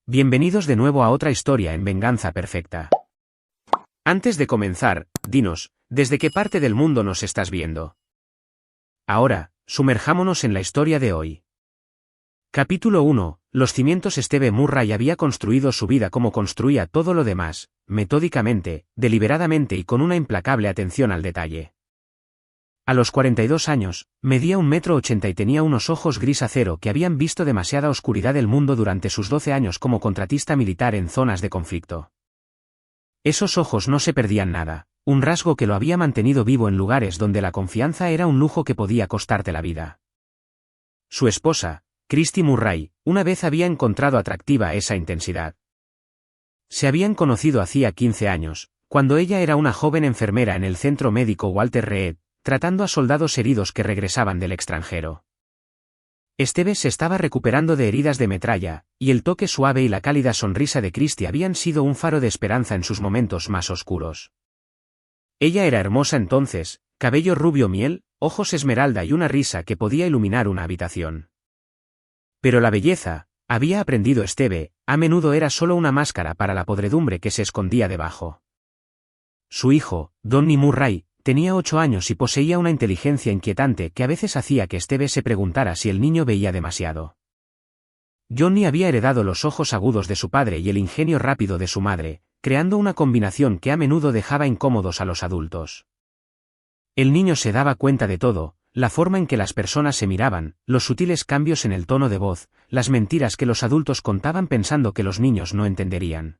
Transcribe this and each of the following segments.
Bienvenidos de nuevo a otra historia en Venganza Perfecta. Antes de comenzar, dinos, ¿desde qué parte del mundo nos estás viendo? Ahora, sumerjámonos en la historia de hoy. Capítulo 1. Los cimientos. Steve Murray había construido su vida como construía todo lo demás, metódicamente, deliberadamente y con una implacable atención al detalle. A los 42 años, medía 1,80 m y tenía unos ojos gris acero que habían visto demasiada oscuridad del mundo durante sus 12 años como contratista militar en zonas de conflicto. Esos ojos no se perdían nada, un rasgo que lo había mantenido vivo en lugares donde la confianza era un lujo que podía costarte la vida. Su esposa, Christy Murray, una vez había encontrado atractiva esa intensidad. Se habían conocido hacía 15 años, cuando ella era una joven enfermera en el centro médico Walter Reed, tratando a soldados heridos que regresaban del extranjero. Steve se estaba recuperando de heridas de metralla, y el toque suave y la cálida sonrisa de Christy habían sido un faro de esperanza en sus momentos más oscuros. Ella era hermosa entonces, cabello rubio miel, ojos esmeralda y una risa que podía iluminar una habitación. Pero la belleza, había aprendido Steve, a menudo era solo una máscara para la podredumbre que se escondía debajo. Su hijo, Donnie Murray, tenía 8 años y poseía una inteligencia inquietante que a veces hacía que Steve se preguntara si el niño veía demasiado. Johnny había heredado los ojos agudos de su padre y el ingenio rápido de su madre, creando una combinación que a menudo dejaba incómodos a los adultos. El niño se daba cuenta de todo, la forma en que las personas se miraban, los sutiles cambios en el tono de voz, las mentiras que los adultos contaban pensando que los niños no entenderían.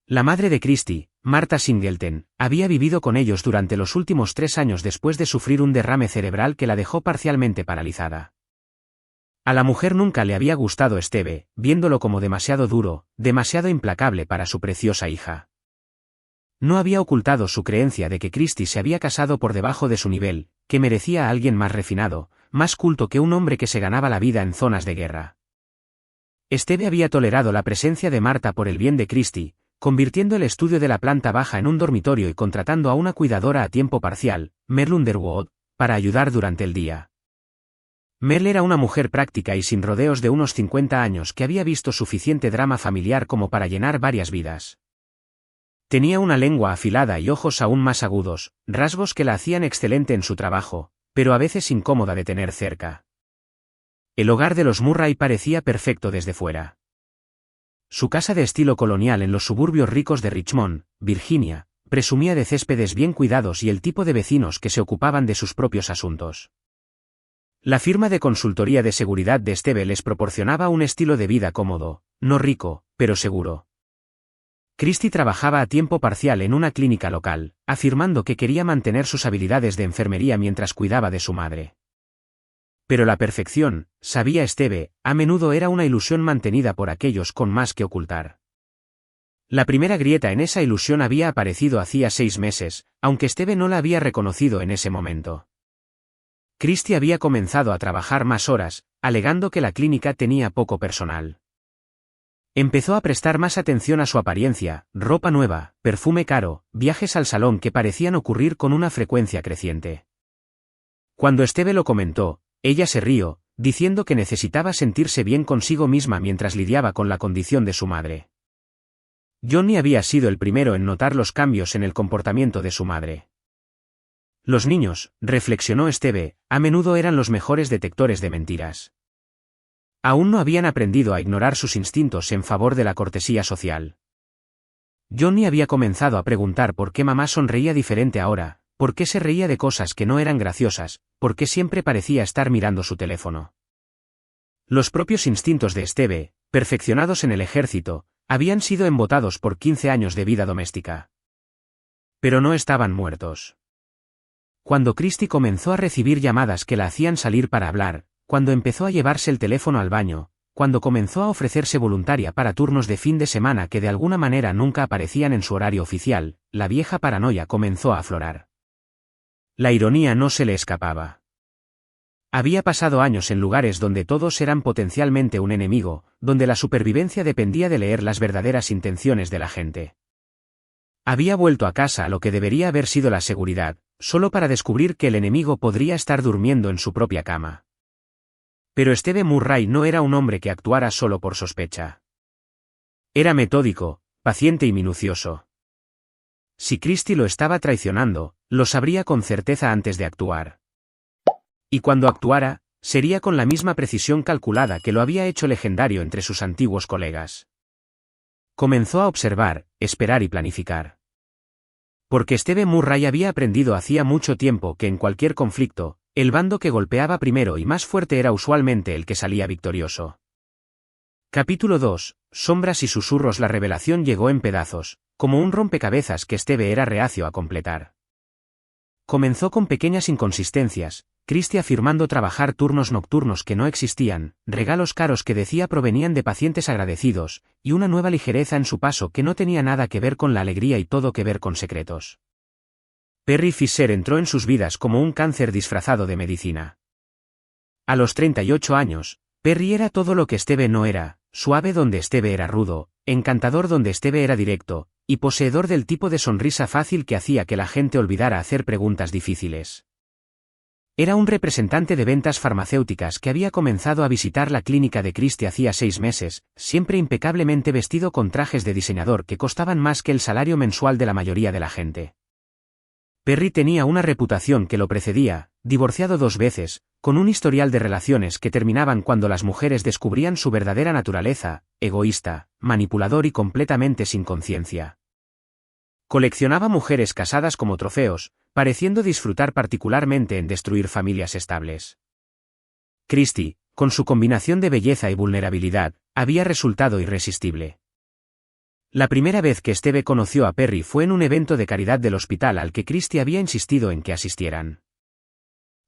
La madre de Christy, Martha Singleton, había vivido con ellos durante los últimos 3 años después de sufrir un derrame cerebral que la dejó parcialmente paralizada. A la mujer nunca le había gustado Steve, viéndolo como demasiado duro, demasiado implacable para su preciosa hija. No había ocultado su creencia de que Christy se había casado por debajo de su nivel, que merecía a alguien más refinado, más culto que un hombre que se ganaba la vida en zonas de guerra. Steve había tolerado la presencia de Martha por el bien de Christy, convirtiendo el estudio de la planta baja en un dormitorio y contratando a una cuidadora a tiempo parcial, Merle Underwood, para ayudar durante el día. Merle era una mujer práctica y sin rodeos de unos 50 años que había visto suficiente drama familiar como para llenar varias vidas. Tenía una lengua afilada y ojos aún más agudos, rasgos que la hacían excelente en su trabajo, pero a veces incómoda de tener cerca. El hogar de los Murray parecía perfecto desde fuera. Su casa de estilo colonial en los suburbios ricos de Richmond, Virginia, presumía de céspedes bien cuidados y el tipo de vecinos que se ocupaban de sus propios asuntos. La firma de consultoría de seguridad de Steve les proporcionaba un estilo de vida cómodo, no rico, pero seguro. Christy trabajaba a tiempo parcial en una clínica local, afirmando que quería mantener sus habilidades de enfermería mientras cuidaba de su madre. Pero la perfección, sabía Steve, a menudo era una ilusión mantenida por aquellos con más que ocultar. La primera grieta en esa ilusión había aparecido hacía 6 meses, aunque Steve no la había reconocido en ese momento. Christy había comenzado a trabajar más horas, alegando que la clínica tenía poco personal. Empezó a prestar más atención a su apariencia, ropa nueva, perfume caro, viajes al salón que parecían ocurrir con una frecuencia creciente. Cuando Steve lo comentó, ella se rió, diciendo que necesitaba sentirse bien consigo misma mientras lidiaba con la condición de su madre. Johnny había sido el primero en notar los cambios en el comportamiento de su madre. Los niños, reflexionó Steve, a menudo eran los mejores detectores de mentiras. Aún no habían aprendido a ignorar sus instintos en favor de la cortesía social. Johnny había comenzado a preguntar por qué mamá sonreía diferente ahora, por qué se reía de cosas que no eran graciosas, por qué siempre parecía estar mirando su teléfono. Los propios instintos de Steve, perfeccionados en el ejército, habían sido embotados por 15 años de vida doméstica. Pero no estaban muertos. Cuando Christy comenzó a recibir llamadas que la hacían salir para hablar, cuando empezó a llevarse el teléfono al baño, cuando comenzó a ofrecerse voluntaria para turnos de fin de semana que de alguna manera nunca aparecían en su horario oficial, la vieja paranoia comenzó a aflorar. La ironía no se le escapaba. Había pasado años en lugares donde todos eran potencialmente un enemigo, donde la supervivencia dependía de leer las verdaderas intenciones de la gente. Había vuelto a casa a lo que debería haber sido la seguridad, solo para descubrir que el enemigo podría estar durmiendo en su propia cama. Pero Steve Murray no era un hombre que actuara solo por sospecha. Era metódico, paciente y minucioso. Si Christie lo estaba traicionando, lo sabría con certeza antes de actuar. Y cuando actuara, sería con la misma precisión calculada que lo había hecho legendario entre sus antiguos colegas. Comenzó a observar, esperar y planificar. Porque Steve Murray había aprendido hacía mucho tiempo que en cualquier conflicto, el bando que golpeaba primero y más fuerte era usualmente el que salía victorioso. Capítulo 2. Sombras y susurros. La revelación llegó en pedazos, como un rompecabezas que Steve era reacio a completar. Comenzó con pequeñas inconsistencias, Christie afirmando trabajar turnos nocturnos que no existían, regalos caros que decía provenían de pacientes agradecidos, y una nueva ligereza en su paso que no tenía nada que ver con la alegría y todo que ver con secretos. Perry Fisher entró en sus vidas como un cáncer disfrazado de medicina. A los 38 años, Perry era todo lo que Steve no era, suave donde Steve era rudo, encantador donde Steve era directo, y poseedor del tipo de sonrisa fácil que hacía que la gente olvidara hacer preguntas difíciles. Era un representante de ventas farmacéuticas que había comenzado a visitar la clínica de Christie hacía 6 meses, siempre impecablemente vestido con trajes de diseñador que costaban más que el salario mensual de la mayoría de la gente. Perry tenía una reputación que lo precedía, divorciado 2 veces, con un historial de relaciones que terminaban cuando las mujeres descubrían su verdadera naturaleza, egoísta, manipulador y completamente sin conciencia. Coleccionaba mujeres casadas como trofeos, pareciendo disfrutar particularmente en destruir familias estables. Christie, con su combinación de belleza y vulnerabilidad, había resultado irresistible. La primera vez que Steve conoció a Perry fue en un evento de caridad del hospital al que Christie había insistido en que asistieran.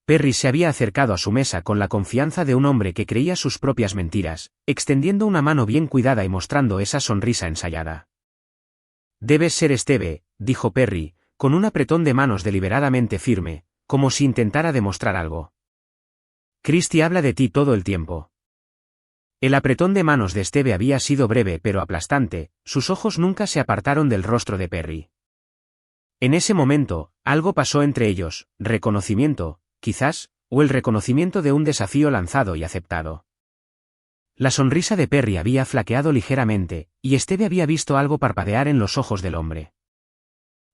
Perry se había acercado a su mesa con la confianza de un hombre que creía sus propias mentiras, extendiendo una mano bien cuidada y mostrando esa sonrisa ensayada. «Debes ser Steve», dijo Perry, con un apretón de manos deliberadamente firme, como si intentara demostrar algo. «Christie habla de ti todo el tiempo». El apretón de manos de Steve había sido breve pero aplastante, sus ojos nunca se apartaron del rostro de Perry. En ese momento, algo pasó entre ellos, reconocimiento, quizás, o el reconocimiento de un desafío lanzado y aceptado. La sonrisa de Perry había flaqueado ligeramente, y Steve había visto algo parpadear en los ojos del hombre.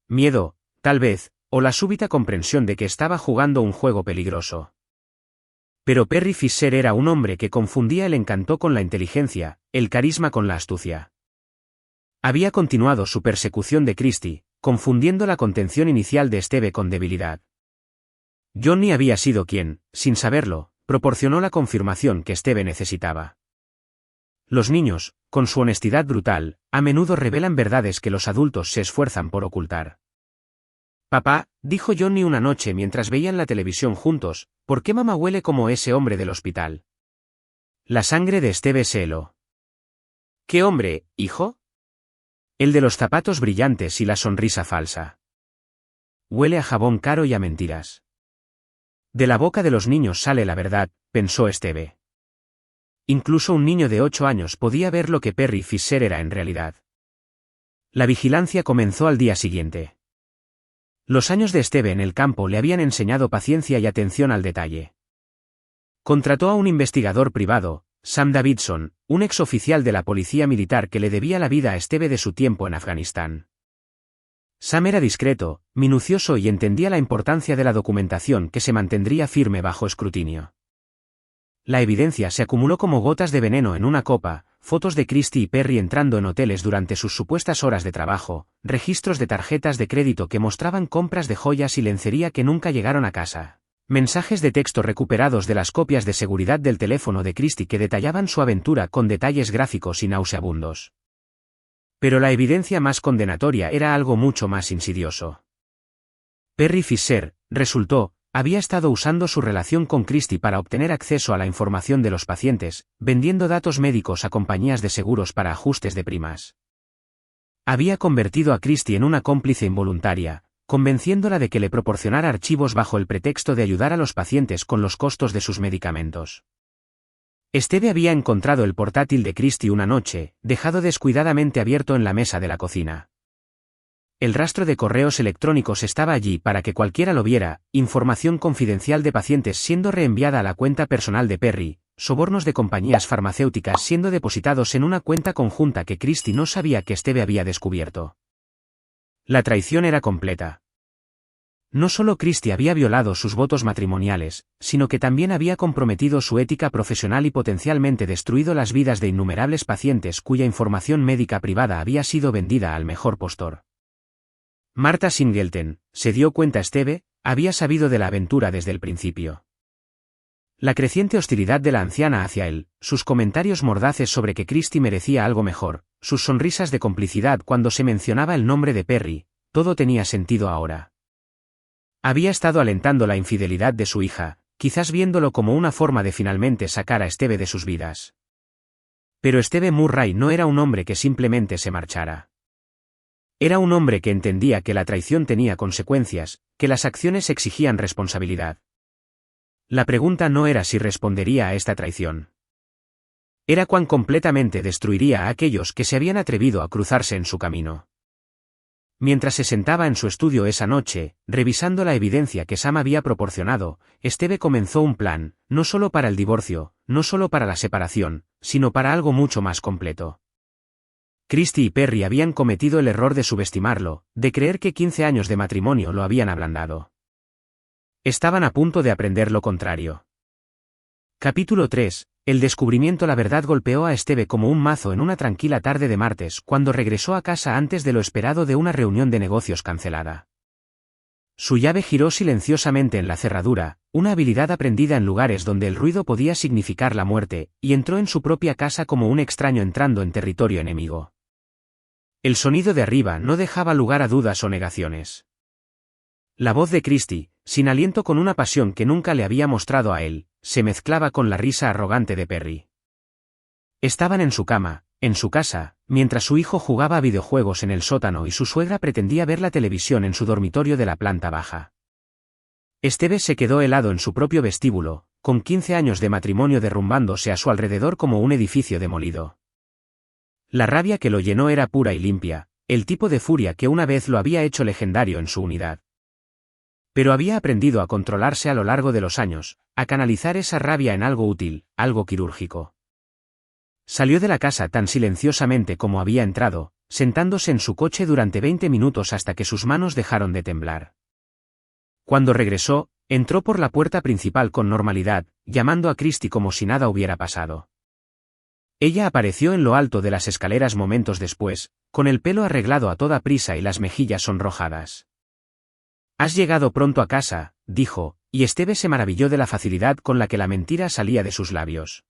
Miedo, tal vez, o la súbita comprensión de que estaba jugando un juego peligroso. Pero Perry Fisher era un hombre que confundía el encanto con la inteligencia, el carisma con la astucia. Había continuado su persecución de Christie, confundiendo la contención inicial de Steve con debilidad. Johnny había sido quien, sin saberlo, proporcionó la confirmación que Steve necesitaba. Los niños, con su honestidad brutal, a menudo revelan verdades que los adultos se esfuerzan por ocultar. «Papá», dijo Johnny una noche mientras veían la televisión juntos, «¿por qué mamá huele como ese hombre del hospital?» La sangre de Steve se heló. «¿Qué hombre, hijo?» «El de los zapatos brillantes y la sonrisa falsa. Huele a jabón caro y a mentiras». De la boca de los niños sale la verdad, pensó Steve. Incluso un niño de 8 años podía ver lo que Perry Fisher era en realidad. La vigilancia comenzó al día siguiente. Los años de Steve en el campo le habían enseñado paciencia y atención al detalle. Contrató a un investigador privado, Sam Davidson, un exoficial de la policía militar que le debía la vida a Steve de su tiempo en Afganistán. Sam era discreto, minucioso y entendía la importancia de la documentación que se mantendría firme bajo escrutinio. La evidencia se acumuló como gotas de veneno en una copa, fotos de Christie y Perry entrando en hoteles durante sus supuestas horas de trabajo, registros de tarjetas de crédito que mostraban compras de joyas y lencería que nunca llegaron a casa, mensajes de texto recuperados de las copias de seguridad del teléfono de Christie que detallaban su aventura con detalles gráficos y nauseabundos. Pero la evidencia más condenatoria era algo mucho más insidioso. Perry Fisher, resultó, había estado usando su relación con Christie para obtener acceso a la información de los pacientes, vendiendo datos médicos a compañías de seguros para ajustes de primas. Había convertido a Christie en una cómplice involuntaria, convenciéndola de que le proporcionara archivos bajo el pretexto de ayudar a los pacientes con los costos de sus medicamentos. Steve había encontrado el portátil de Christie una noche, dejado descuidadamente abierto en la mesa de la cocina. El rastro de correos electrónicos estaba allí para que cualquiera lo viera, información confidencial de pacientes siendo reenviada a la cuenta personal de Perry, sobornos de compañías farmacéuticas siendo depositados en una cuenta conjunta que Christie no sabía que Esteve había descubierto. La traición era completa. No solo Christie había violado sus votos matrimoniales, sino que también había comprometido su ética profesional y potencialmente destruido las vidas de innumerables pacientes cuya información médica privada había sido vendida al mejor postor. Martha Singleton, se dio cuenta Esteve, había sabido de la aventura desde el principio. La creciente hostilidad de la anciana hacia él, sus comentarios mordaces sobre que Christie merecía algo mejor, sus sonrisas de complicidad cuando se mencionaba el nombre de Perry, todo tenía sentido ahora. Había estado alentando la infidelidad de su hija, quizás viéndolo como una forma de finalmente sacar a Esteve de sus vidas. Pero Esteve Murray no era un hombre que simplemente se marchara. Era un hombre que entendía que la traición tenía consecuencias, que las acciones exigían responsabilidad. La pregunta no era si respondería a esta traición. Era cuán completamente destruiría a aquellos que se habían atrevido a cruzarse en su camino. Mientras se sentaba en su estudio esa noche, revisando la evidencia que Sam había proporcionado, Esteve comenzó un plan, no solo para el divorcio, no solo para la separación, sino para algo mucho más completo. Christie y Perry habían cometido el error de subestimarlo, de creer que 15 años de matrimonio lo habían ablandado. Estaban a punto de aprender lo contrario. Capítulo 3. El descubrimiento. La verdad golpeó a Esteve como un mazo en una tranquila tarde de martes cuando regresó a casa antes de lo esperado de una reunión de negocios cancelada. Su llave giró silenciosamente en la cerradura, una habilidad aprendida en lugares donde el ruido podía significar la muerte, y entró en su propia casa como un extraño entrando en territorio enemigo. El sonido de arriba no dejaba lugar a dudas o negaciones. La voz de Christie, sin aliento con una pasión que nunca le había mostrado a él, se mezclaba con la risa arrogante de Perry. Estaban en su cama, en su casa, mientras su hijo jugaba a videojuegos en el sótano y su suegra pretendía ver la televisión en su dormitorio de la planta baja. Esteve se quedó helado en su propio vestíbulo, con 15 años de matrimonio derrumbándose a su alrededor como un edificio demolido. La rabia que lo llenó era pura y limpia, el tipo de furia que una vez lo había hecho legendario en su unidad. Pero había aprendido a controlarse a lo largo de los años, a canalizar esa rabia en algo útil, algo quirúrgico. Salió de la casa tan silenciosamente como había entrado, sentándose en su coche durante 20 minutos hasta que sus manos dejaron de temblar. Cuando regresó, entró por la puerta principal con normalidad, llamando a Christie como si nada hubiera pasado. Ella apareció en lo alto de las escaleras momentos después, con el pelo arreglado a toda prisa y las mejillas sonrojadas. «Has llegado pronto a casa», dijo, y Esteve se maravilló de la facilidad con la que la mentira salía de sus labios.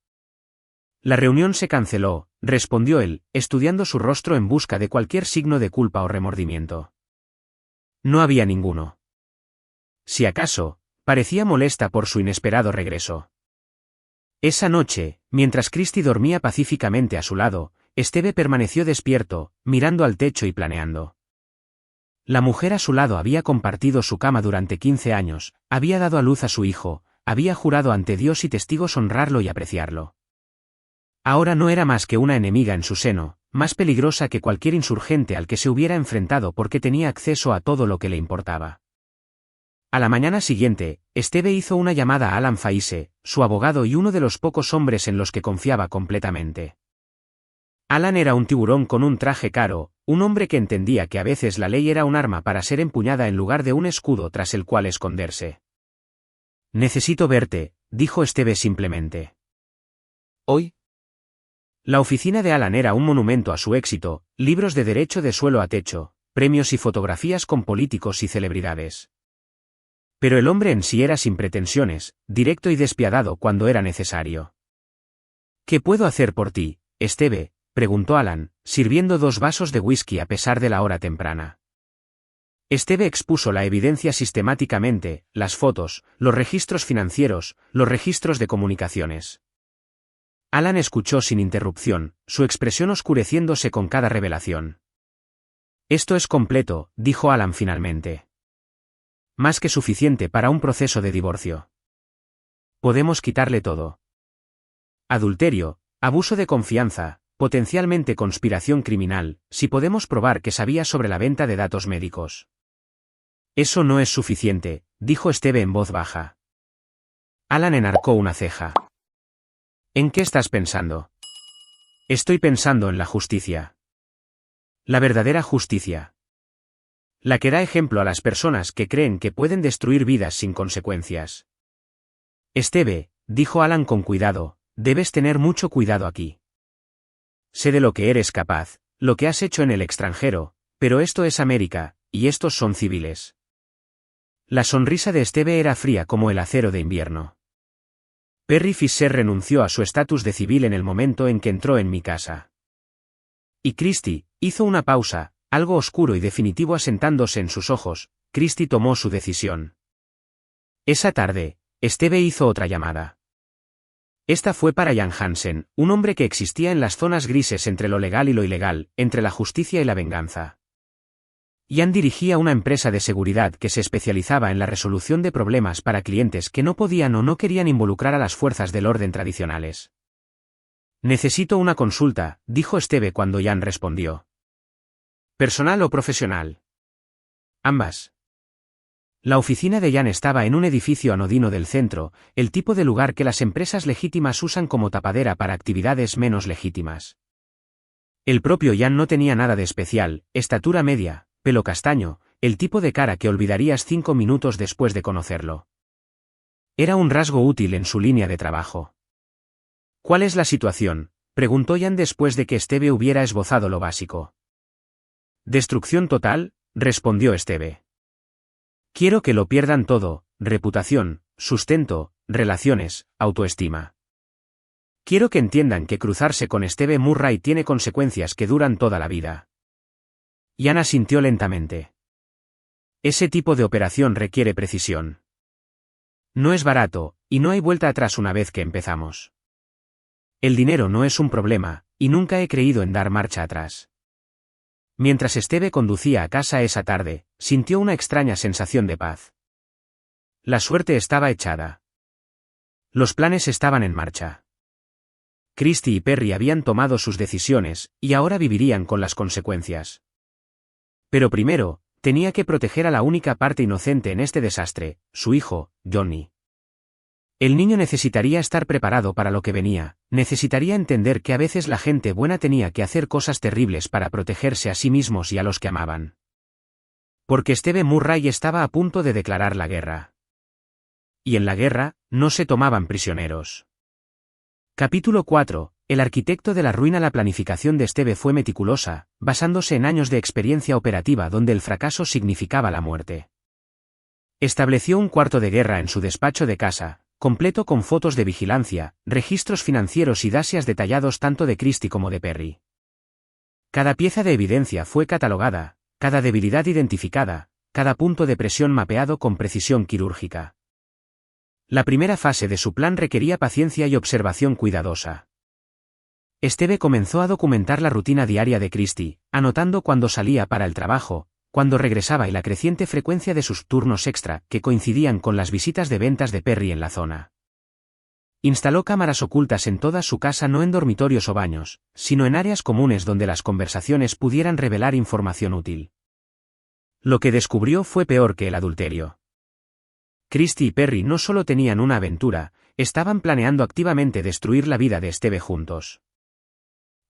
«La reunión se canceló», respondió él, estudiando su rostro en busca de cualquier signo de culpa o remordimiento. No había ninguno. Si acaso, parecía molesta por su inesperado regreso. Esa noche, mientras Christie dormía pacíficamente a su lado, Esteve permaneció despierto, mirando al techo y planeando. La mujer a su lado había compartido su cama durante 15 años, había dado a luz a su hijo, había jurado ante Dios y testigos honrarlo y apreciarlo. Ahora no era más que una enemiga en su seno, más peligrosa que cualquier insurgente al que se hubiera enfrentado porque tenía acceso a todo lo que le importaba. A la mañana siguiente, Esteve hizo una llamada a Alan Faise, su abogado y uno de los pocos hombres en los que confiaba completamente. Alan era un tiburón con un traje caro, un hombre que entendía que a veces la ley era un arma para ser empuñada en lugar de un escudo tras el cual esconderse. «Necesito verte», dijo Esteve simplemente. «¿Hoy?» La oficina de Alan era un monumento a su éxito, libros de derecho de suelo a techo, premios y fotografías con políticos y celebridades. Pero el hombre en sí era sin pretensiones, directo y despiadado cuando era necesario. «¿Qué puedo hacer por ti, Esteve?», preguntó Alan, sirviendo 2 vasos de whisky a pesar de la hora temprana. Esteve expuso la evidencia sistemáticamente, las fotos, los registros financieros, los registros de comunicaciones. Alan escuchó sin interrupción, su expresión oscureciéndose con cada revelación. «Esto es completo», dijo Alan finalmente. «Más que suficiente para un proceso de divorcio. Podemos quitarle todo. Adulterio, abuso de confianza, potencialmente conspiración criminal, si podemos probar que sabía sobre la venta de datos médicos». «Eso no es suficiente», dijo Esteve en voz baja. Alan enarcó una ceja. ¿En qué estás pensando? Estoy pensando en la justicia. La verdadera justicia. La que da ejemplo a las personas que creen que pueden destruir vidas sin consecuencias. Esteve, dijo Alan con cuidado, debes tener mucho cuidado aquí. Sé de lo que eres capaz, lo que has hecho en el extranjero, pero esto es América, y estos son civiles. La sonrisa de Esteve era fría como el acero de invierno. Perry Fisher renunció a su estatus de civil en el momento en que entró en mi casa. Y Christie, hizo una pausa, algo oscuro y definitivo asentándose en sus ojos. Christie tomó su decisión. Esa tarde, Esteve hizo otra llamada. Esta fue para Jan Hansen, un hombre que existía en las zonas grises entre lo legal y lo ilegal, entre la justicia y la venganza. Jan dirigía una empresa de seguridad que se especializaba en la resolución de problemas para clientes que no podían o no querían involucrar a las fuerzas del orden tradicionales. Necesito una consulta, dijo Esteve cuando Jan respondió. ¿Personal o profesional? Ambas. La oficina de Jan estaba en un edificio anodino del centro, el tipo de lugar que las empresas legítimas usan como tapadera para actividades menos legítimas. El propio Jan no tenía nada de especial, estatura media, pelo castaño, el tipo de cara que olvidarías 5 minutos después de conocerlo. Era un rasgo útil en su línea de trabajo. ¿Cuál es la situación?, preguntó Jan después de que Esteve hubiera esbozado lo básico. Destrucción total, respondió Esteve. Quiero que lo pierdan todo, reputación, sustento, relaciones, autoestima. Quiero que entiendan que cruzarse con Esteve Murray tiene consecuencias que duran toda la vida. Jan asintió lentamente. Ese tipo de operación requiere precisión. No es barato, y no hay vuelta atrás una vez que empezamos. El dinero no es un problema, y nunca he creído en dar marcha atrás. Mientras Esteve conducía a casa esa tarde, sintió una extraña sensación de paz. La suerte estaba echada. Los planes estaban en marcha. Christie y Perry habían tomado sus decisiones, y ahora vivirían con las consecuencias. Pero primero, tenía que proteger a la única parte inocente en este desastre, su hijo, Johnny. El niño necesitaría estar preparado para lo que venía, necesitaría entender que a veces la gente buena tenía que hacer cosas terribles para protegerse a sí mismos y a los que amaban. Porque Esteve Murray estaba a punto de declarar la guerra. Y en la guerra, no se tomaban prisioneros. Capítulo 4. El arquitecto de la ruina. La planificación de Esteve fue meticulosa, basándose en años de experiencia operativa donde el fracaso significaba la muerte. Estableció un cuarto de guerra en su despacho de casa, completo con fotos de vigilancia, registros financieros y dasias detallados tanto de Christie como de Perry. Cada pieza de evidencia fue catalogada, cada debilidad identificada, cada punto de presión mapeado con precisión quirúrgica. La primera fase de su plan requería paciencia y observación cuidadosa. Esteve comenzó a documentar la rutina diaria de Christie, anotando cuándo salía para el trabajo, cuándo regresaba y la creciente frecuencia de sus turnos extra, que coincidían con las visitas de ventas de Perry en la zona. Instaló cámaras ocultas en toda su casa, no en dormitorios o baños, sino en áreas comunes donde las conversaciones pudieran revelar información útil. Lo que descubrió fue peor que el adulterio. Christie y Perry no solo tenían una aventura, estaban planeando activamente destruir la vida de Esteve juntos.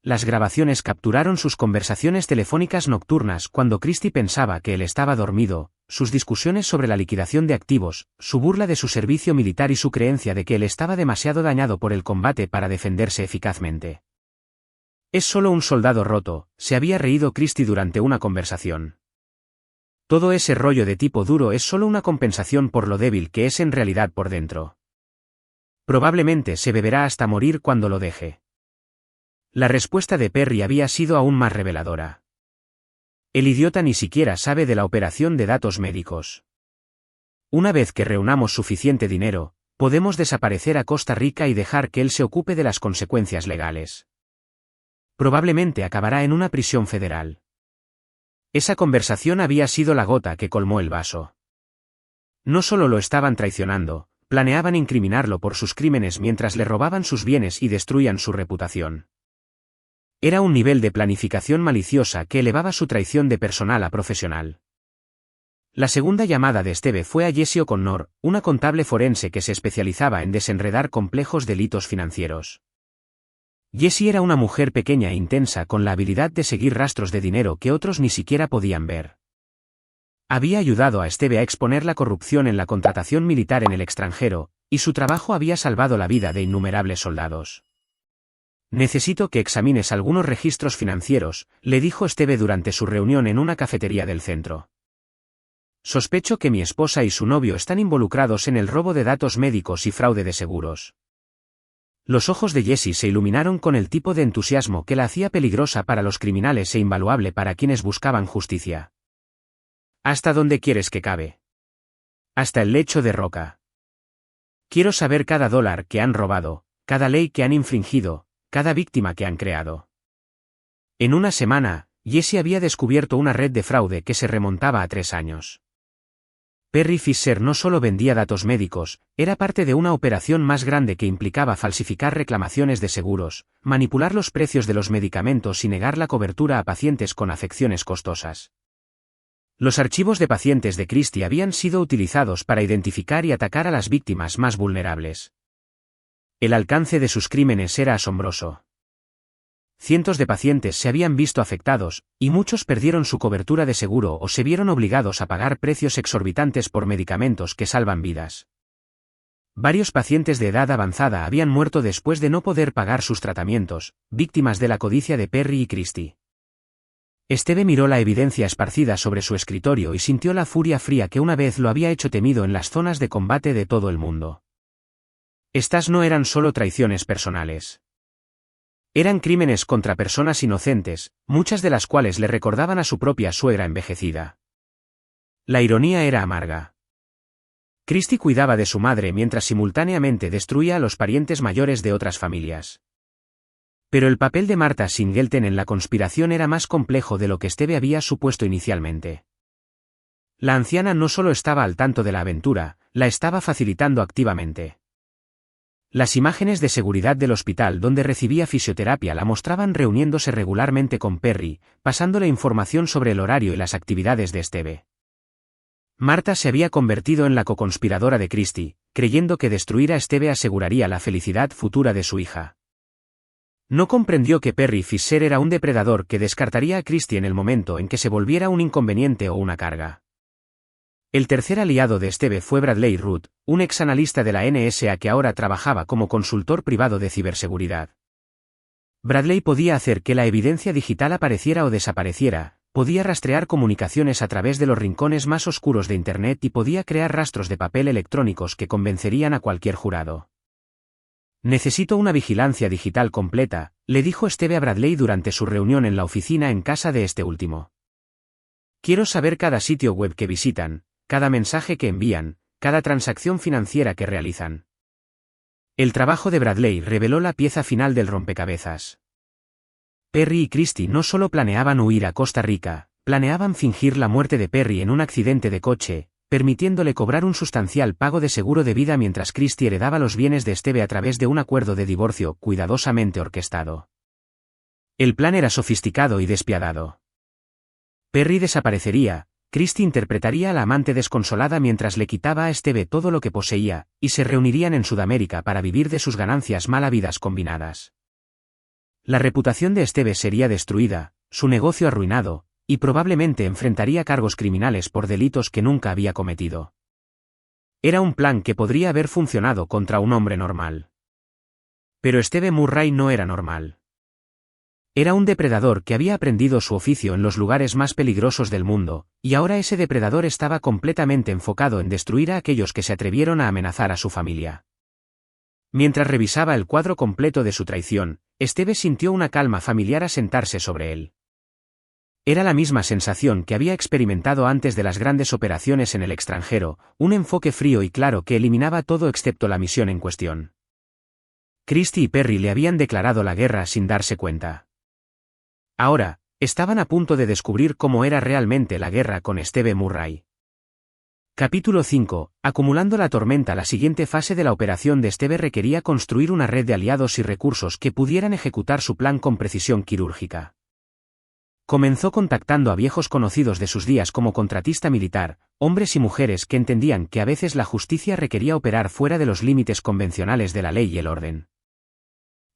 Las grabaciones capturaron sus conversaciones telefónicas nocturnas cuando Christie pensaba que él estaba dormido, sus discusiones sobre la liquidación de activos, su burla de su servicio militar y su creencia de que él estaba demasiado dañado por el combate para defenderse eficazmente. «Es solo un soldado roto», se había reído Christie durante una conversación. Todo ese rollo de tipo duro es solo una compensación por lo débil que es en realidad por dentro. Probablemente se beberá hasta morir cuando lo deje. La respuesta de Perry había sido aún más reveladora. El idiota ni siquiera sabe de la operación de datos médicos. Una vez que reunamos suficiente dinero, podemos desaparecer a Costa Rica y dejar que él se ocupe de las consecuencias legales. Probablemente acabará en una prisión federal. Esa conversación había sido la gota que colmó el vaso. No solo lo estaban traicionando, planeaban incriminarlo por sus crímenes mientras le robaban sus bienes y destruían su reputación. Era un nivel de planificación maliciosa que elevaba su traición de personal a profesional. La segunda llamada de Esteve fue a Jessie O'Connor, una contable forense que se especializaba en desenredar complejos delitos financieros. Jessie era una mujer pequeña e intensa con la habilidad de seguir rastros de dinero que otros ni siquiera podían ver. Había ayudado a Esteve a exponer la corrupción en la contratación militar en el extranjero, y su trabajo había salvado la vida de innumerables soldados. Necesito que examines algunos registros financieros, le dijo Esteve durante su reunión en una cafetería del centro. Sospecho que mi esposa y su novio están involucrados en el robo de datos médicos y fraude de seguros. Los ojos de Jessie se iluminaron con el tipo de entusiasmo que la hacía peligrosa para los criminales e invaluable para quienes buscaban justicia. ¿Hasta dónde quieres que cabe? Hasta el lecho de roca. Quiero saber cada dólar que han robado, cada ley que han infringido, cada víctima que han creado. En una semana, Jessie había descubierto una red de fraude que se remontaba a 3 años. Perry Fisher no solo vendía datos médicos, era parte de una operación más grande que implicaba falsificar reclamaciones de seguros, manipular los precios de los medicamentos y negar la cobertura a pacientes con afecciones costosas. Los archivos de pacientes de Christie habían sido utilizados para identificar y atacar a las víctimas más vulnerables. El alcance de sus crímenes era asombroso. Cientos de pacientes se habían visto afectados, y muchos perdieron su cobertura de seguro o se vieron obligados a pagar precios exorbitantes por medicamentos que salvan vidas. Varios pacientes de edad avanzada habían muerto después de no poder pagar sus tratamientos, víctimas de la codicia de Perry y Christie. Esteve miró la evidencia esparcida sobre su escritorio y sintió la furia fría que una vez lo había hecho temido en las zonas de combate de todo el mundo. Estas no eran solo traiciones personales. Eran crímenes contra personas inocentes, muchas de las cuales le recordaban a su propia suegra envejecida. La ironía era amarga. Christie cuidaba de su madre mientras simultáneamente destruía a los parientes mayores de otras familias. Pero el papel de Martha Singleton en la conspiración era más complejo de lo que Esteve había supuesto inicialmente. La anciana no solo estaba al tanto de la aventura, la estaba facilitando activamente. Las imágenes de seguridad del hospital donde recibía fisioterapia la mostraban reuniéndose regularmente con Perry, pasándole información sobre el horario y las actividades de Esteve. Martha se había convertido en la coconspiradora de Christie, creyendo que destruir a Esteve aseguraría la felicidad futura de su hija. No comprendió que Perry Fisher era un depredador que descartaría a Christie en el momento en que se volviera un inconveniente o una carga. El tercer aliado de Esteve fue Bradley Root, un ex analista de la NSA que ahora trabajaba como consultor privado de ciberseguridad. Bradley podía hacer que la evidencia digital apareciera o desapareciera, podía rastrear comunicaciones a través de los rincones más oscuros de Internet y podía crear rastros de papel electrónicos que convencerían a cualquier jurado. Necesito una vigilancia digital completa, le dijo Esteve a Bradley durante su reunión en la oficina en casa de este último. Quiero saber cada sitio web que visitan, cada mensaje que envían, cada transacción financiera que realizan. El trabajo de Bradley reveló la pieza final del rompecabezas. Perry y Christie no solo planeaban huir a Costa Rica, planeaban fingir la muerte de Perry en un accidente de coche, permitiéndole cobrar un sustancial pago de seguro de vida mientras Christie heredaba los bienes de Esteve a través de un acuerdo de divorcio cuidadosamente orquestado. El plan era sofisticado y despiadado. Perry desaparecería, Christie interpretaría a la amante desconsolada mientras le quitaba a Esteve todo lo que poseía, y se reunirían en Sudamérica para vivir de sus ganancias mal habidas combinadas. La reputación de Esteve sería destruida, su negocio arruinado, y probablemente enfrentaría cargos criminales por delitos que nunca había cometido. Era un plan que podría haber funcionado contra un hombre normal. Pero Esteve Murray no era normal. Era un depredador que había aprendido su oficio en los lugares más peligrosos del mundo, y ahora ese depredador estaba completamente enfocado en destruir a aquellos que se atrevieron a amenazar a su familia. Mientras revisaba el cuadro completo de su traición, Esteve sintió una calma familiar asentarse sobre él. Era la misma sensación que había experimentado antes de las grandes operaciones en el extranjero, un enfoque frío y claro que eliminaba todo excepto la misión en cuestión. Christie y Perry le habían declarado la guerra sin darse cuenta. Ahora, estaban a punto de descubrir cómo era realmente la guerra con Esteve Murray. Capítulo 5. Acumulando la tormenta. La siguiente fase de la operación de Esteve requería construir una red de aliados y recursos que pudieran ejecutar su plan con precisión quirúrgica. Comenzó contactando a viejos conocidos de sus días como contratista militar, hombres y mujeres que entendían que a veces la justicia requería operar fuera de los límites convencionales de la ley y el orden.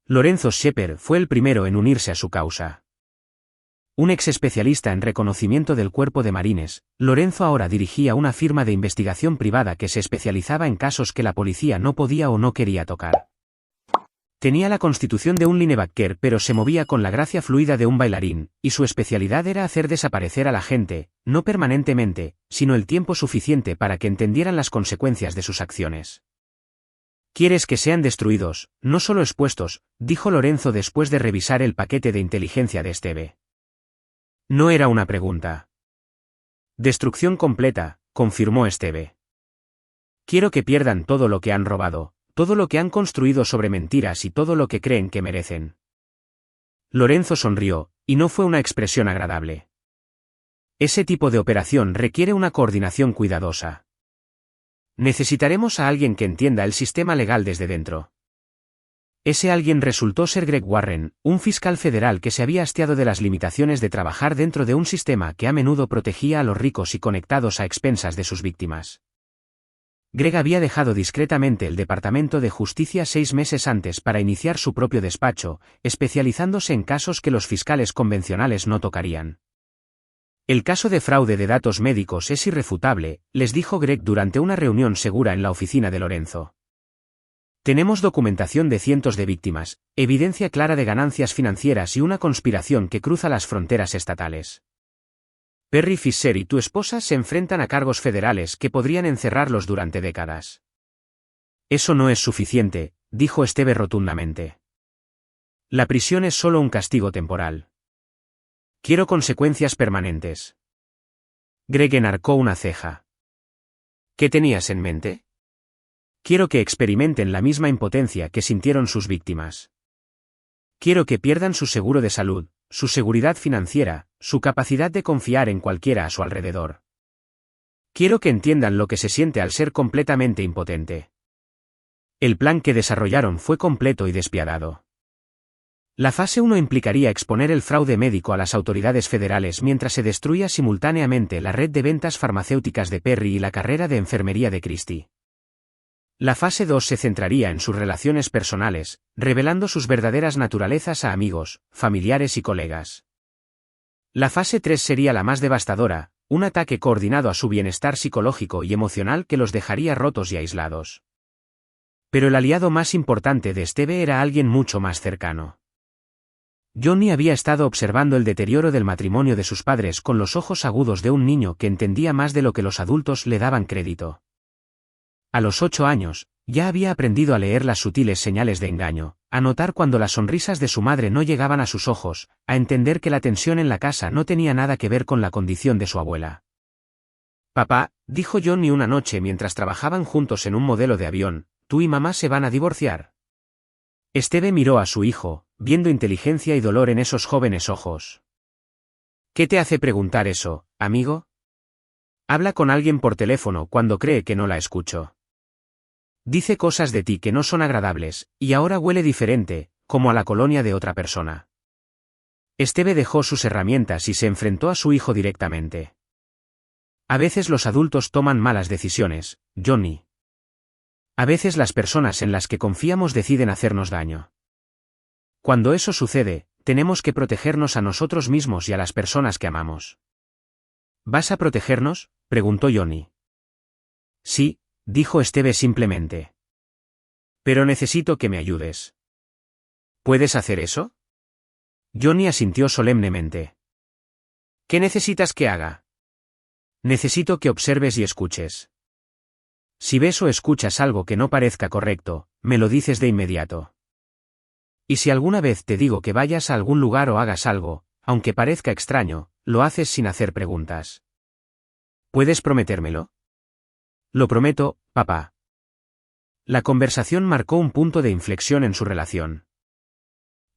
Lorenzo Shepherd fue el primero en unirse a su causa. Un ex especialista en reconocimiento del cuerpo de marines, Lorenzo ahora dirigía una firma de investigación privada que se especializaba en casos que la policía no podía o no quería tocar. Tenía la constitución de un linebacker pero se movía con la gracia fluida de un bailarín, y su especialidad era hacer desaparecer a la gente, no permanentemente, sino el tiempo suficiente para que entendieran las consecuencias de sus acciones. «¿Quieres que sean destruidos, no solo expuestos?», dijo Lorenzo después de revisar el paquete de inteligencia de Esteve. No era una pregunta. «Destrucción completa», confirmó Esteve. «Quiero que pierdan todo lo que han robado, todo lo que han construido sobre mentiras y todo lo que creen que merecen». Lorenzo sonrió, y no fue una expresión agradable. Ese tipo de operación requiere una coordinación cuidadosa. Necesitaremos a alguien que entienda el sistema legal desde dentro. Ese alguien resultó ser Greg Warren, un fiscal federal que se había hastiado de las limitaciones de trabajar dentro de un sistema que a menudo protegía a los ricos y conectados a expensas de sus víctimas. Greg había dejado discretamente el Departamento de Justicia 6 meses antes para iniciar su propio despacho, especializándose en casos que los fiscales convencionales no tocarían. «El caso de fraude de datos médicos es irrefutable», les dijo Greg durante una reunión segura en la oficina de Lorenzo. «Tenemos documentación de cientos de víctimas, evidencia clara de ganancias financieras y una conspiración que cruza las fronteras estatales. Perry Fisher y tu esposa se enfrentan a cargos federales que podrían encerrarlos durante décadas». «Eso no es suficiente», dijo Esteve rotundamente. «La prisión es solo un castigo temporal. Quiero consecuencias permanentes». Greg enarcó una ceja. «¿Qué tenías en mente?» «Quiero que experimenten la misma impotencia que sintieron sus víctimas. Quiero que pierdan su seguro de salud, su seguridad financiera, su capacidad de confiar en cualquiera a su alrededor. Quiero que entiendan lo que se siente al ser completamente impotente». El plan que desarrollaron fue completo y despiadado. La fase 1 implicaría exponer el fraude médico a las autoridades federales mientras se destruía simultáneamente la red de ventas farmacéuticas de Perry y la carrera de enfermería de Christie. La fase 2 se centraría en sus relaciones personales, revelando sus verdaderas naturalezas a amigos, familiares y colegas. La fase 3 sería la más devastadora, un ataque coordinado a su bienestar psicológico y emocional que los dejaría rotos y aislados. Pero el aliado más importante de Esteve era alguien mucho más cercano. Johnny había estado observando el deterioro del matrimonio de sus padres con los ojos agudos de un niño que entendía más de lo que los adultos le daban crédito. A los 8 años, ya había aprendido a leer las sutiles señales de engaño, a notar cuando las sonrisas de su madre no llegaban a sus ojos, a entender que la tensión en la casa no tenía nada que ver con la condición de su abuela. «Papá», dijo Johnny una noche mientras trabajaban juntos en un modelo de avión, «¿tú y mamá se van a divorciar?». Esteve miró a su hijo, viendo inteligencia y dolor en esos jóvenes ojos. «¿Qué te hace preguntar eso, amigo?». «Habla con alguien por teléfono cuando cree que no la escucho. Dice cosas de ti que no son agradables, y ahora huele diferente, como a la colonia de otra persona». Esteve dejó sus herramientas y se enfrentó a su hijo directamente. «A veces los adultos toman malas decisiones, Johnny. A veces las personas en las que confiamos deciden hacernos daño. Cuando eso sucede, tenemos que protegernos a nosotros mismos y a las personas que amamos». «¿Vas a protegernos?», preguntó Johnny. «Sí», dijo Esteve simplemente. «Pero necesito que me ayudes». «¿Puedes hacer eso?». Johnny asintió solemnemente. «¿Qué necesitas que haga?». «Necesito que observes y escuches. Si ves o escuchas algo que no parezca correcto, me lo dices de inmediato. Y si alguna vez te digo que vayas a algún lugar o hagas algo, aunque parezca extraño, lo haces sin hacer preguntas. ¿Puedes prometérmelo?». «Lo prometo, papá». La conversación marcó un punto de inflexión en su relación.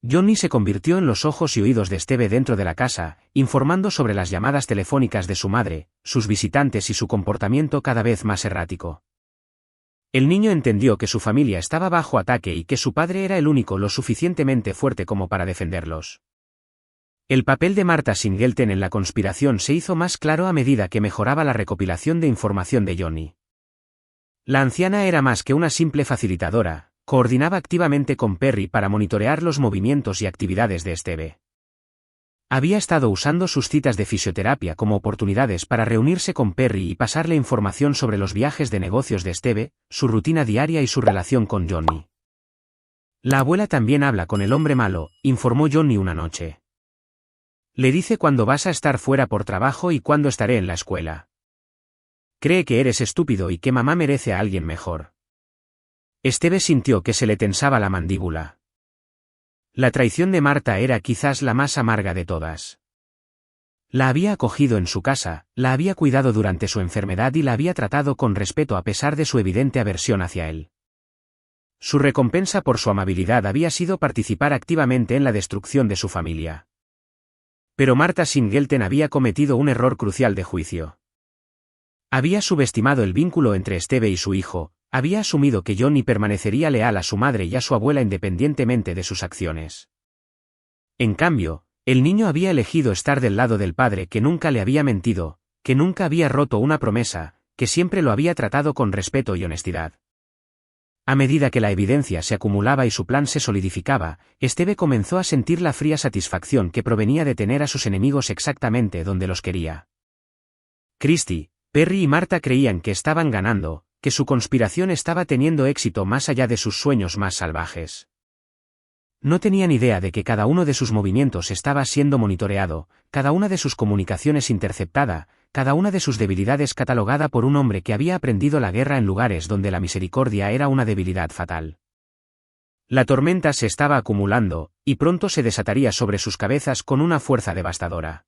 Johnny se convirtió en los ojos y oídos de Esteve dentro de la casa, informando sobre las llamadas telefónicas de su madre, sus visitantes y su comportamiento cada vez más errático. El niño entendió que su familia estaba bajo ataque y que su padre era el único lo suficientemente fuerte como para defenderlos. El papel de Martha Singleton en la conspiración se hizo más claro a medida que mejoraba la recopilación de información de Johnny. La anciana era más que una simple facilitadora, coordinaba activamente con Perry para monitorear los movimientos y actividades de Steve. Había estado usando sus citas de fisioterapia como oportunidades para reunirse con Perry y pasarle información sobre los viajes de negocios de Steve, su rutina diaria y su relación con Johnny. La abuela también habla con el hombre malo, informó Johnny una noche. Le dice cuándo vas a estar fuera por trabajo y cuándo estaré en la escuela. Cree que eres estúpido y que mamá merece a alguien mejor. Steve sintió que se le tensaba la mandíbula. La traición de Marta era quizás la más amarga de todas. La había acogido en su casa, la había cuidado durante su enfermedad y la había tratado con respeto a pesar de su evidente aversión hacia él. Su recompensa por su amabilidad había sido participar activamente en la destrucción de su familia. Pero Marta Singleton había cometido un error crucial de juicio. Había subestimado el vínculo entre Steve y su hijo, había asumido que Johnny permanecería leal a su madre y a su abuela independientemente de sus acciones. En cambio, el niño había elegido estar del lado del padre que nunca le había mentido, que nunca había roto una promesa, que siempre lo había tratado con respeto y honestidad. A medida que la evidencia se acumulaba y su plan se solidificaba, Steve comenzó a sentir la fría satisfacción que provenía de tener a sus enemigos exactamente donde los quería. Christy, Perry y Marta creían que estaban ganando, que su conspiración estaba teniendo éxito más allá de sus sueños más salvajes. No tenían idea de que cada uno de sus movimientos estaba siendo monitoreado, cada una de sus comunicaciones interceptada, cada una de sus debilidades catalogada por un hombre que había aprendido la guerra en lugares donde la misericordia era una debilidad fatal. La tormenta se estaba acumulando, y pronto se desataría sobre sus cabezas con una fuerza devastadora.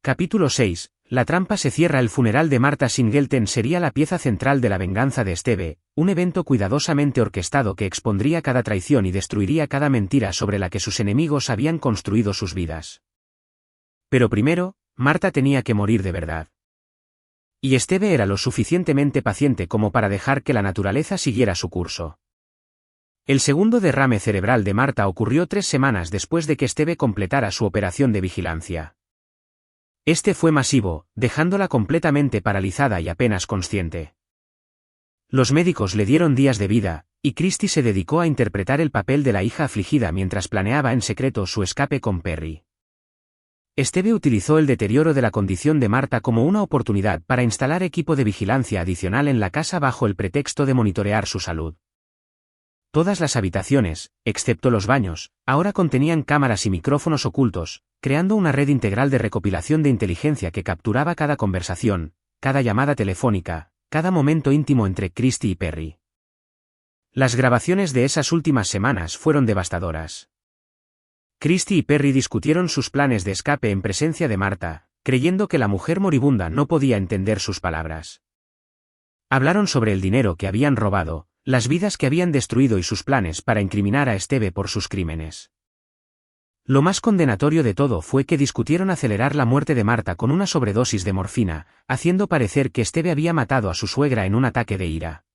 Capítulo 6. La trampa se cierra. El funeral de Marta Singleton sería la pieza central de la venganza de Steve, un evento cuidadosamente orquestado que expondría cada traición y destruiría cada mentira sobre la que sus enemigos habían construido sus vidas. Pero primero, Marta tenía que morir de verdad. Y Steve era lo suficientemente paciente como para dejar que la naturaleza siguiera su curso. El segundo derrame cerebral de Marta ocurrió 3 semanas después de que Steve completara su operación de vigilancia. Este fue masivo, dejándola completamente paralizada y apenas consciente. Los médicos le dieron días de vida, y Christy se dedicó a interpretar el papel de la hija afligida mientras planeaba en secreto su escape con Perry. Steve utilizó el deterioro de la condición de Marta como una oportunidad para instalar equipo de vigilancia adicional en la casa bajo el pretexto de monitorear su salud. Todas las habitaciones, excepto los baños, ahora contenían cámaras y micrófonos ocultos, creando una red integral de recopilación de inteligencia que capturaba cada conversación, cada llamada telefónica, cada momento íntimo entre Christy y Perry. Las grabaciones de esas últimas semanas fueron devastadoras. Christy y Perry discutieron sus planes de escape en presencia de Marta, creyendo que la mujer moribunda no podía entender sus palabras. Hablaron sobre el dinero que habían robado, las vidas que habían destruido y sus planes para incriminar a Steve por sus crímenes. Lo más condenatorio de todo fue que discutieron acelerar la muerte de Marta con una sobredosis de morfina, haciendo parecer que Steve había matado a su suegra en un ataque de ira.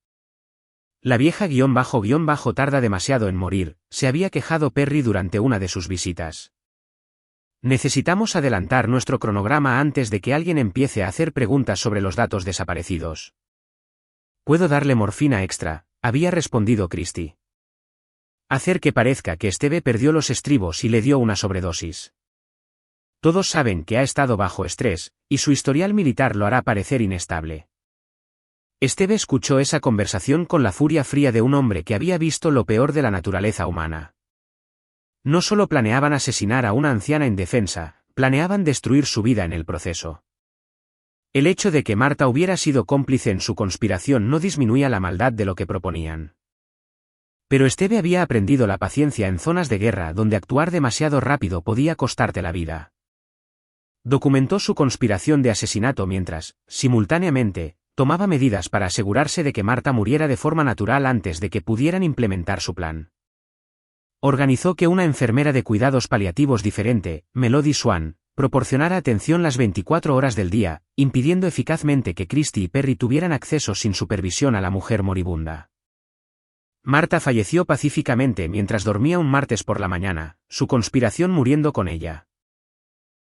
La vieja __ tarda demasiado en morir, se había quejado Perry durante una de sus visitas. Necesitamos adelantar nuestro cronograma antes de que alguien empiece a hacer preguntas sobre los datos desaparecidos. Puedo darle morfina extra, había respondido Christy. Hacer que parezca que Steve perdió los estribos y le dio una sobredosis. Todos saben que ha estado bajo estrés, y su historial militar lo hará parecer inestable. Steve escuchó esa conversación con la furia fría de un hombre que había visto lo peor de la naturaleza humana. No solo planeaban asesinar a una anciana indefensa, planeaban destruir su vida en el proceso. El hecho de que Marta hubiera sido cómplice en su conspiración no disminuía la maldad de lo que proponían. Pero Steve había aprendido la paciencia en zonas de guerra donde actuar demasiado rápido podía costarte la vida. Documentó su conspiración de asesinato mientras, simultáneamente, tomaba medidas para asegurarse de que Marta muriera de forma natural antes de que pudieran implementar su plan. Organizó que una enfermera de cuidados paliativos diferente, Melody Swan, proporcionara atención las 24 horas del día, impidiendo eficazmente que Christy y Perry tuvieran acceso sin supervisión a la mujer moribunda. Marta falleció pacíficamente mientras dormía un martes por la mañana, su conspiración muriendo con ella.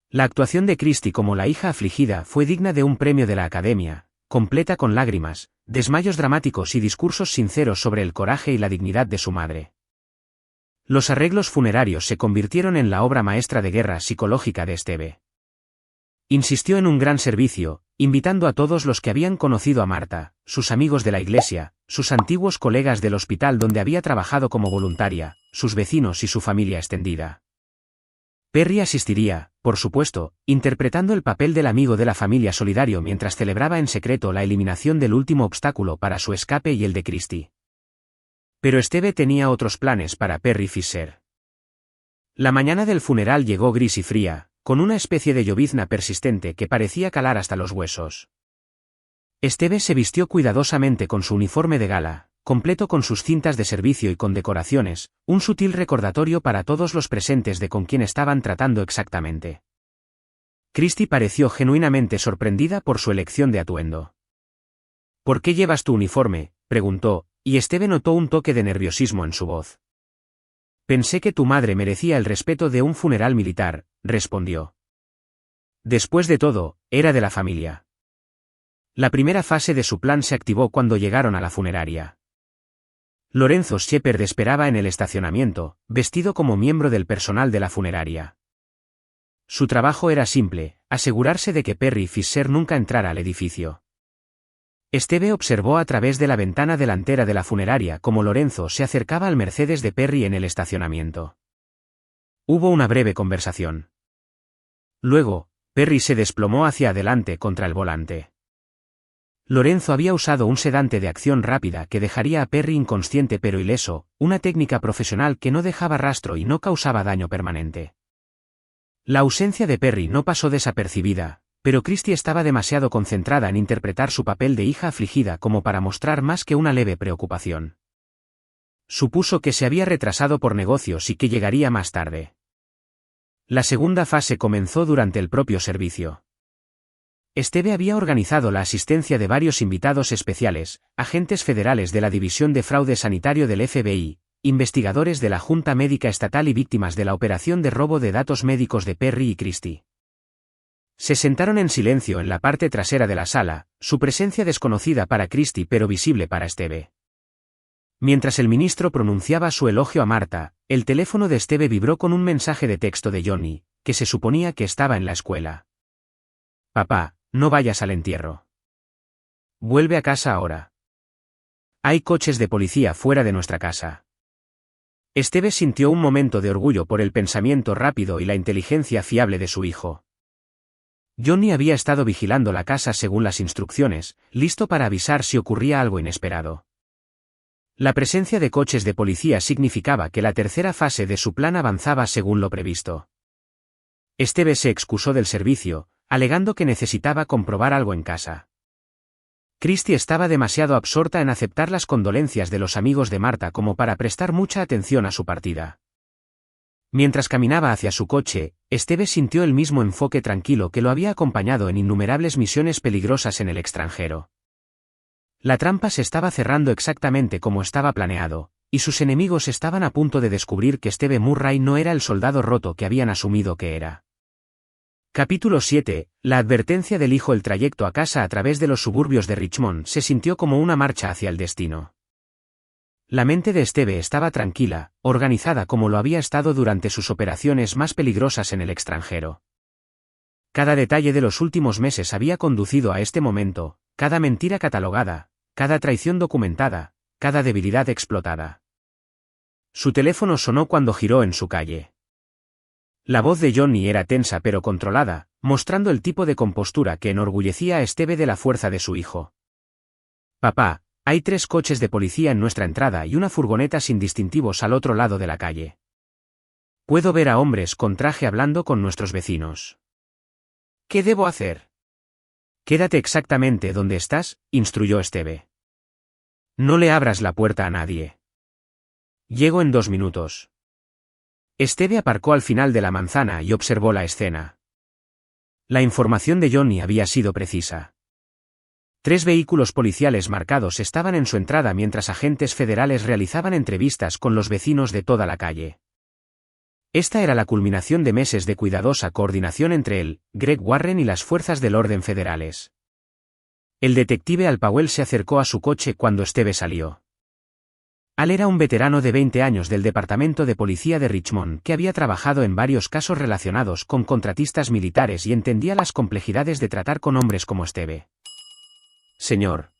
La actuación de Christy como la hija afligida fue digna de un premio de la Academia, completa con lágrimas, desmayos dramáticos y discursos sinceros sobre el coraje y la dignidad de su madre. Los arreglos funerarios se convirtieron en la obra maestra de guerra psicológica de Esteve. Insistió en un gran servicio, invitando a todos los que habían conocido a Marta, sus amigos de la iglesia, sus antiguos colegas del hospital donde había trabajado como voluntaria, sus vecinos y su familia extendida. Perry asistiría, por supuesto, interpretando el papel del amigo de la familia solidario mientras celebraba en secreto la eliminación del último obstáculo para su escape y el de Christie. Pero Esteve tenía otros planes para Perry Fisher. La mañana del funeral llegó gris y fría, con una especie de llovizna persistente que parecía calar hasta los huesos. Esteve se vistió cuidadosamente con su uniforme de gala, completo con sus cintas de servicio y con decoraciones, un sutil recordatorio para todos los presentes de con quién estaban tratando exactamente. Christie pareció genuinamente sorprendida por su elección de atuendo. ¿Por qué llevas tu uniforme?, preguntó, y Esteve notó un toque de nerviosismo en su voz. Pensé que tu madre merecía el respeto de un funeral militar, respondió. Después de todo, era de la familia. La primera fase de su plan se activó cuando llegaron a la funeraria. Lorenzo Shepard esperaba en el estacionamiento, vestido como miembro del personal de la funeraria. Su trabajo era simple, asegurarse de que Perry Fisher nunca entrara al edificio. Esteve observó a través de la ventana delantera de la funeraria cómo Lorenzo se acercaba al Mercedes de Perry en el estacionamiento. Hubo una breve conversación. Luego, Perry se desplomó hacia adelante contra el volante. Lorenzo había usado un sedante de acción rápida que dejaría a Perry inconsciente pero ileso, una técnica profesional que no dejaba rastro y no causaba daño permanente. La ausencia de Perry no pasó desapercibida, pero Christie estaba demasiado concentrada en interpretar su papel de hija afligida como para mostrar más que una leve preocupación. Supuso que se había retrasado por negocios y que llegaría más tarde. La segunda fase comenzó durante el propio servicio. Esteve había organizado la asistencia de varios invitados especiales, agentes federales de la División de Fraude Sanitario del FBI, investigadores de la Junta Médica Estatal y víctimas de la operación de robo de datos médicos de Perry y Christie. Se sentaron en silencio en la parte trasera de la sala, su presencia desconocida para Christie pero visible para Esteve. Mientras el ministro pronunciaba su elogio a Marta, el teléfono de Esteve vibró con un mensaje de texto de Johnny, que se suponía que estaba en la escuela. Papá, no vayas al entierro. Vuelve a casa ahora. Hay coches de policía fuera de nuestra casa. Esteve sintió un momento de orgullo por el pensamiento rápido y la inteligencia fiable de su hijo. Johnny había estado vigilando la casa según las instrucciones, listo para avisar si ocurría algo inesperado. La presencia de coches de policía significaba que la tercera fase de su plan avanzaba según lo previsto. Esteve se excusó del servicio, alegando que necesitaba comprobar algo en casa. Christie estaba demasiado absorta en aceptar las condolencias de los amigos de Marta como para prestar mucha atención a su partida. Mientras caminaba hacia su coche, Esteve sintió el mismo enfoque tranquilo que lo había acompañado en innumerables misiones peligrosas en el extranjero. La trampa se estaba cerrando exactamente como estaba planeado, y sus enemigos estaban a punto de descubrir que Steve Murray no era el soldado roto que habían asumido que era. Capítulo 7. La advertencia del hijo. El trayecto a casa a través de los suburbios de Richmond se sintió como una marcha hacia el destino. La mente de Esteve estaba tranquila, organizada como lo había estado durante sus operaciones más peligrosas en el extranjero. Cada detalle de los últimos meses había conducido a este momento, cada mentira catalogada, cada traición documentada, cada debilidad explotada. Su teléfono sonó cuando giró en su calle. La voz de Johnny era tensa pero controlada, mostrando el tipo de compostura que enorgullecía a Esteve de la fuerza de su hijo. Papá, hay 3 coches de policía en nuestra entrada y una furgoneta sin distintivos al otro lado de la calle. Puedo ver a hombres con traje hablando con nuestros vecinos. ¿Qué debo hacer? Quédate exactamente donde estás, instruyó Esteve. No le abras la puerta a nadie. Llego en 2 minutos. Esteve aparcó al final de la manzana y observó la escena. La información de Johnny había sido precisa. 3 vehículos policiales marcados estaban en su entrada mientras agentes federales realizaban entrevistas con los vecinos de toda la calle. Esta era la culminación de meses de cuidadosa coordinación entre él, Greg Warren y las fuerzas del orden federales. El detective Al Powell se acercó a su coche cuando Esteve salió. Al era un veterano de 20 años del Departamento de Policía de Richmond que había trabajado en varios casos relacionados con contratistas militares y entendía las complejidades de tratar con hombres como Esteve. Señor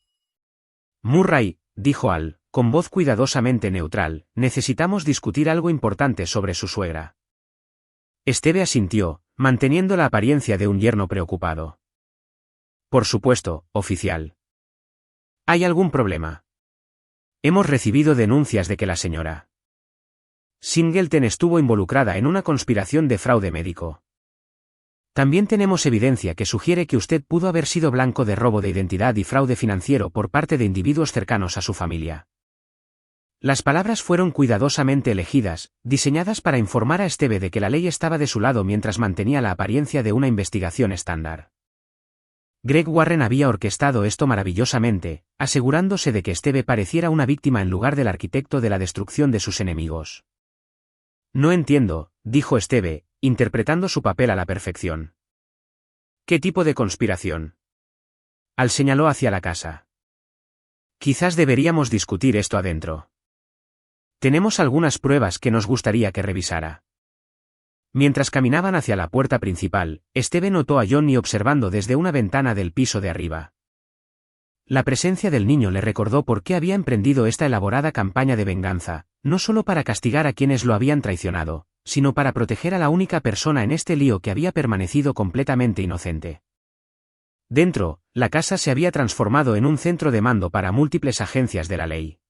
Murray, dijo Al, con voz cuidadosamente neutral, necesitamos discutir algo importante sobre su suegra. Esteve asintió, manteniendo la apariencia de un yerno preocupado. Por supuesto, oficial. ¿Hay algún problema? Hemos recibido denuncias de que la señora Singleton estuvo involucrada en una conspiración de fraude médico. También tenemos evidencia que sugiere que usted pudo haber sido blanco de robo de identidad y fraude financiero por parte de individuos cercanos a su familia. Las palabras fueron cuidadosamente elegidas, diseñadas para informar a Esteve de que la ley estaba de su lado mientras mantenía la apariencia de una investigación estándar. Greg Warren había orquestado esto maravillosamente, asegurándose de que Esteve pareciera una víctima en lugar del arquitecto de la destrucción de sus enemigos. No entiendo, dijo Esteve, interpretando su papel a la perfección. ¿Qué tipo de conspiración? Al señaló hacia la casa. Quizás deberíamos discutir esto adentro. Tenemos algunas pruebas que nos gustaría que revisara. Mientras caminaban hacia la puerta principal, Esteve notó a Johnny observando desde una ventana del piso de arriba. La presencia del niño le recordó por qué había emprendido esta elaborada campaña de venganza, no solo para castigar a quienes lo habían traicionado, sino para proteger a la única persona en este lío que había permanecido completamente inocente. Dentro, la casa se había transformado en un centro de mando para múltiples agencias de la ley.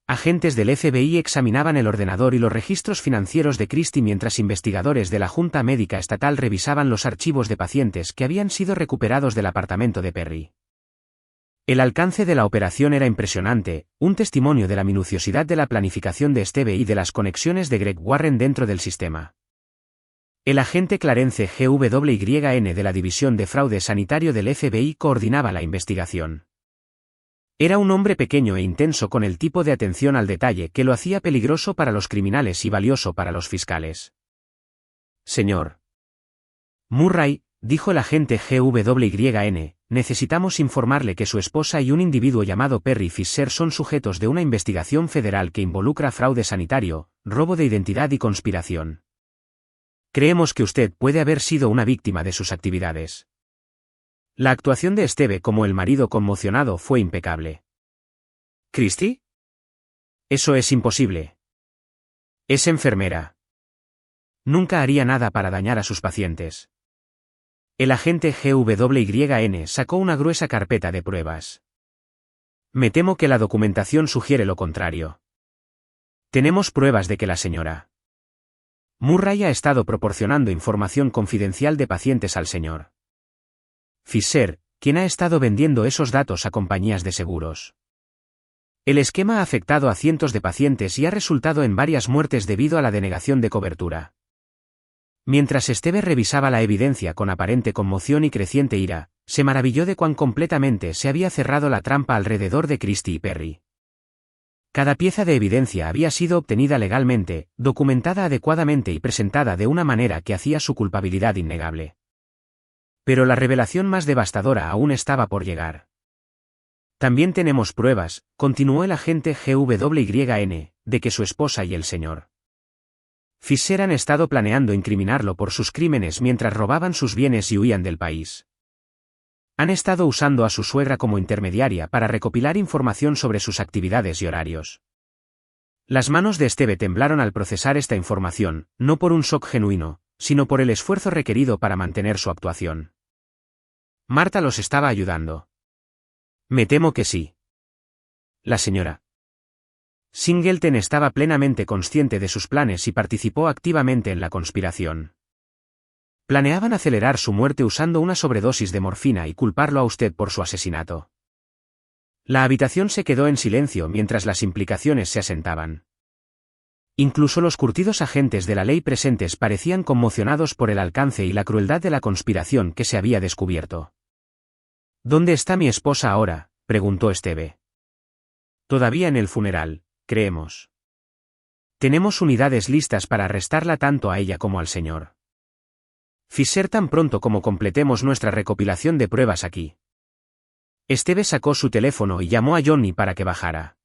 Agentes del FBI examinaban el ordenador y los registros financieros de Christie mientras investigadores de la Junta Médica Estatal revisaban los archivos de pacientes que habían sido recuperados del apartamento de Perry. El alcance de la operación era impresionante, un testimonio de la minuciosidad de la planificación de Esteve y de las conexiones de Greg Warren dentro del sistema. El agente Clarence GWYN de la División de Fraude Sanitario del FBI coordinaba la investigación. Era un hombre pequeño e intenso con el tipo de atención al detalle que lo hacía peligroso para los criminales y valioso para los fiscales. Señor Murray, dijo el agente GWYN, necesitamos informarle que su esposa y un individuo llamado Perry Fisher son sujetos de una investigación federal que involucra fraude sanitario, robo de identidad y conspiración. Creemos que usted puede haber sido una víctima de sus actividades. La actuación de Esteve como el marido conmocionado fue impecable. ¿Christie? Eso es imposible. Es enfermera. Nunca haría nada para dañar a sus pacientes. El agente GWYN sacó una gruesa carpeta de pruebas. Me temo que la documentación sugiere lo contrario. Tenemos pruebas de que la señora Murray ha estado proporcionando información confidencial de pacientes al señor Fisher, quien ha estado vendiendo esos datos a compañías de seguros. El esquema ha afectado a cientos de pacientes y ha resultado en varias muertes debido a la denegación de cobertura. Mientras Esteve revisaba la evidencia con aparente conmoción y creciente ira, se maravilló de cuán completamente se había cerrado la trampa alrededor de Christie y Perry. Cada pieza de evidencia había sido obtenida legalmente, documentada adecuadamente y presentada de una manera que hacía su culpabilidad innegable. Pero la revelación más devastadora aún estaba por llegar. También tenemos pruebas, continuó el agente GWYN, de que su esposa y el señor Fisher han estado planeando incriminarlo por sus crímenes mientras robaban sus bienes y huían del país. Han estado usando a su suegra como intermediaria para recopilar información sobre sus actividades y horarios. Las manos de Esteve temblaron al procesar esta información, no por un shock genuino, sino por el esfuerzo requerido para mantener su actuación. Marta los estaba ayudando. Me temo que sí. La señora Singleton estaba plenamente consciente de sus planes y participó activamente en la conspiración. Planeaban acelerar su muerte usando una sobredosis de morfina y culparlo a usted por su asesinato. La habitación se quedó en silencio mientras las implicaciones se asentaban. Incluso los curtidos agentes de la ley presentes parecían conmocionados por el alcance y la crueldad de la conspiración que se había descubierto. ¿Dónde está mi esposa ahora?, preguntó Esteve. Todavía en el funeral, creemos. Tenemos unidades listas para arrestarla tanto a ella como al señor Fisher tan pronto como completemos nuestra recopilación de pruebas aquí. Esteve sacó su teléfono y llamó a Johnny para que bajara.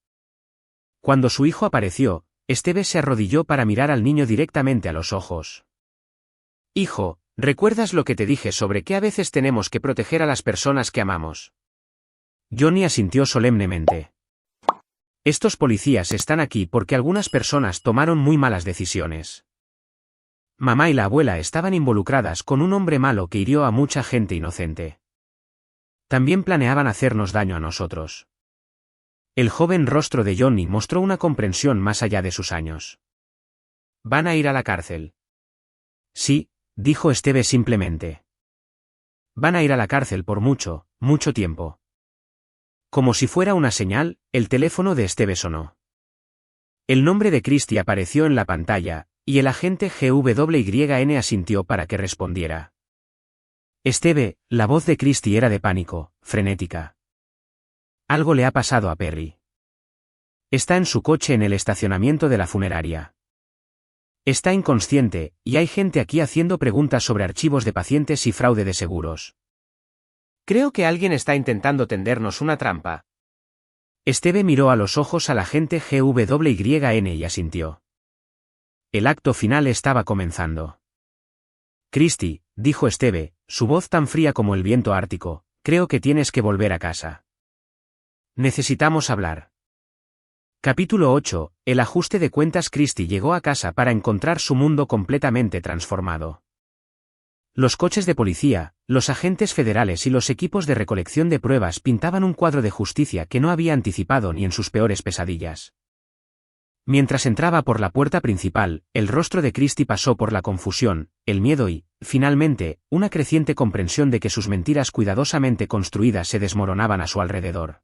Cuando su hijo apareció, Esteve se arrodilló para mirar al niño directamente a los ojos. Hijo, ¿recuerdas lo que te dije sobre que a veces tenemos que proteger a las personas que amamos? Johnny asintió solemnemente. Estos policías están aquí porque algunas personas tomaron muy malas decisiones. Mamá y la abuela estaban involucradas con un hombre malo que hirió a mucha gente inocente. También planeaban hacernos daño a nosotros. El joven rostro de Johnny mostró una comprensión más allá de sus años. ¿Van a ir a la cárcel? Sí, dijo Esteve simplemente. Van a ir a la cárcel por mucho, mucho tiempo. Como si fuera una señal, el teléfono de Esteve sonó. El nombre de Christy apareció en la pantalla, y el agente GWYN asintió para que respondiera. Esteve, la voz de Christy era de pánico, frenética. Algo le ha pasado a Perry. Está en su coche en el estacionamiento de la funeraria. Está inconsciente, y hay gente aquí haciendo preguntas sobre archivos de pacientes y fraude de seguros. Creo que alguien está intentando tendernos una trampa. Esteve miró a los ojos al agente GWYN y asintió. El acto final estaba comenzando. Christy, dijo Esteve, su voz tan fría como el viento ártico, creo que tienes que volver a casa. Necesitamos hablar. Capítulo 8. El ajuste de cuentas. Christy llegó a casa para encontrar su mundo completamente transformado. Los coches de policía, los agentes federales y los equipos de recolección de pruebas pintaban un cuadro de justicia que no había anticipado ni en sus peores pesadillas. Mientras entraba por la puerta principal, el rostro de Christy pasó por la confusión, el miedo y, finalmente, una creciente comprensión de que sus mentiras cuidadosamente construidas se desmoronaban a su alrededor.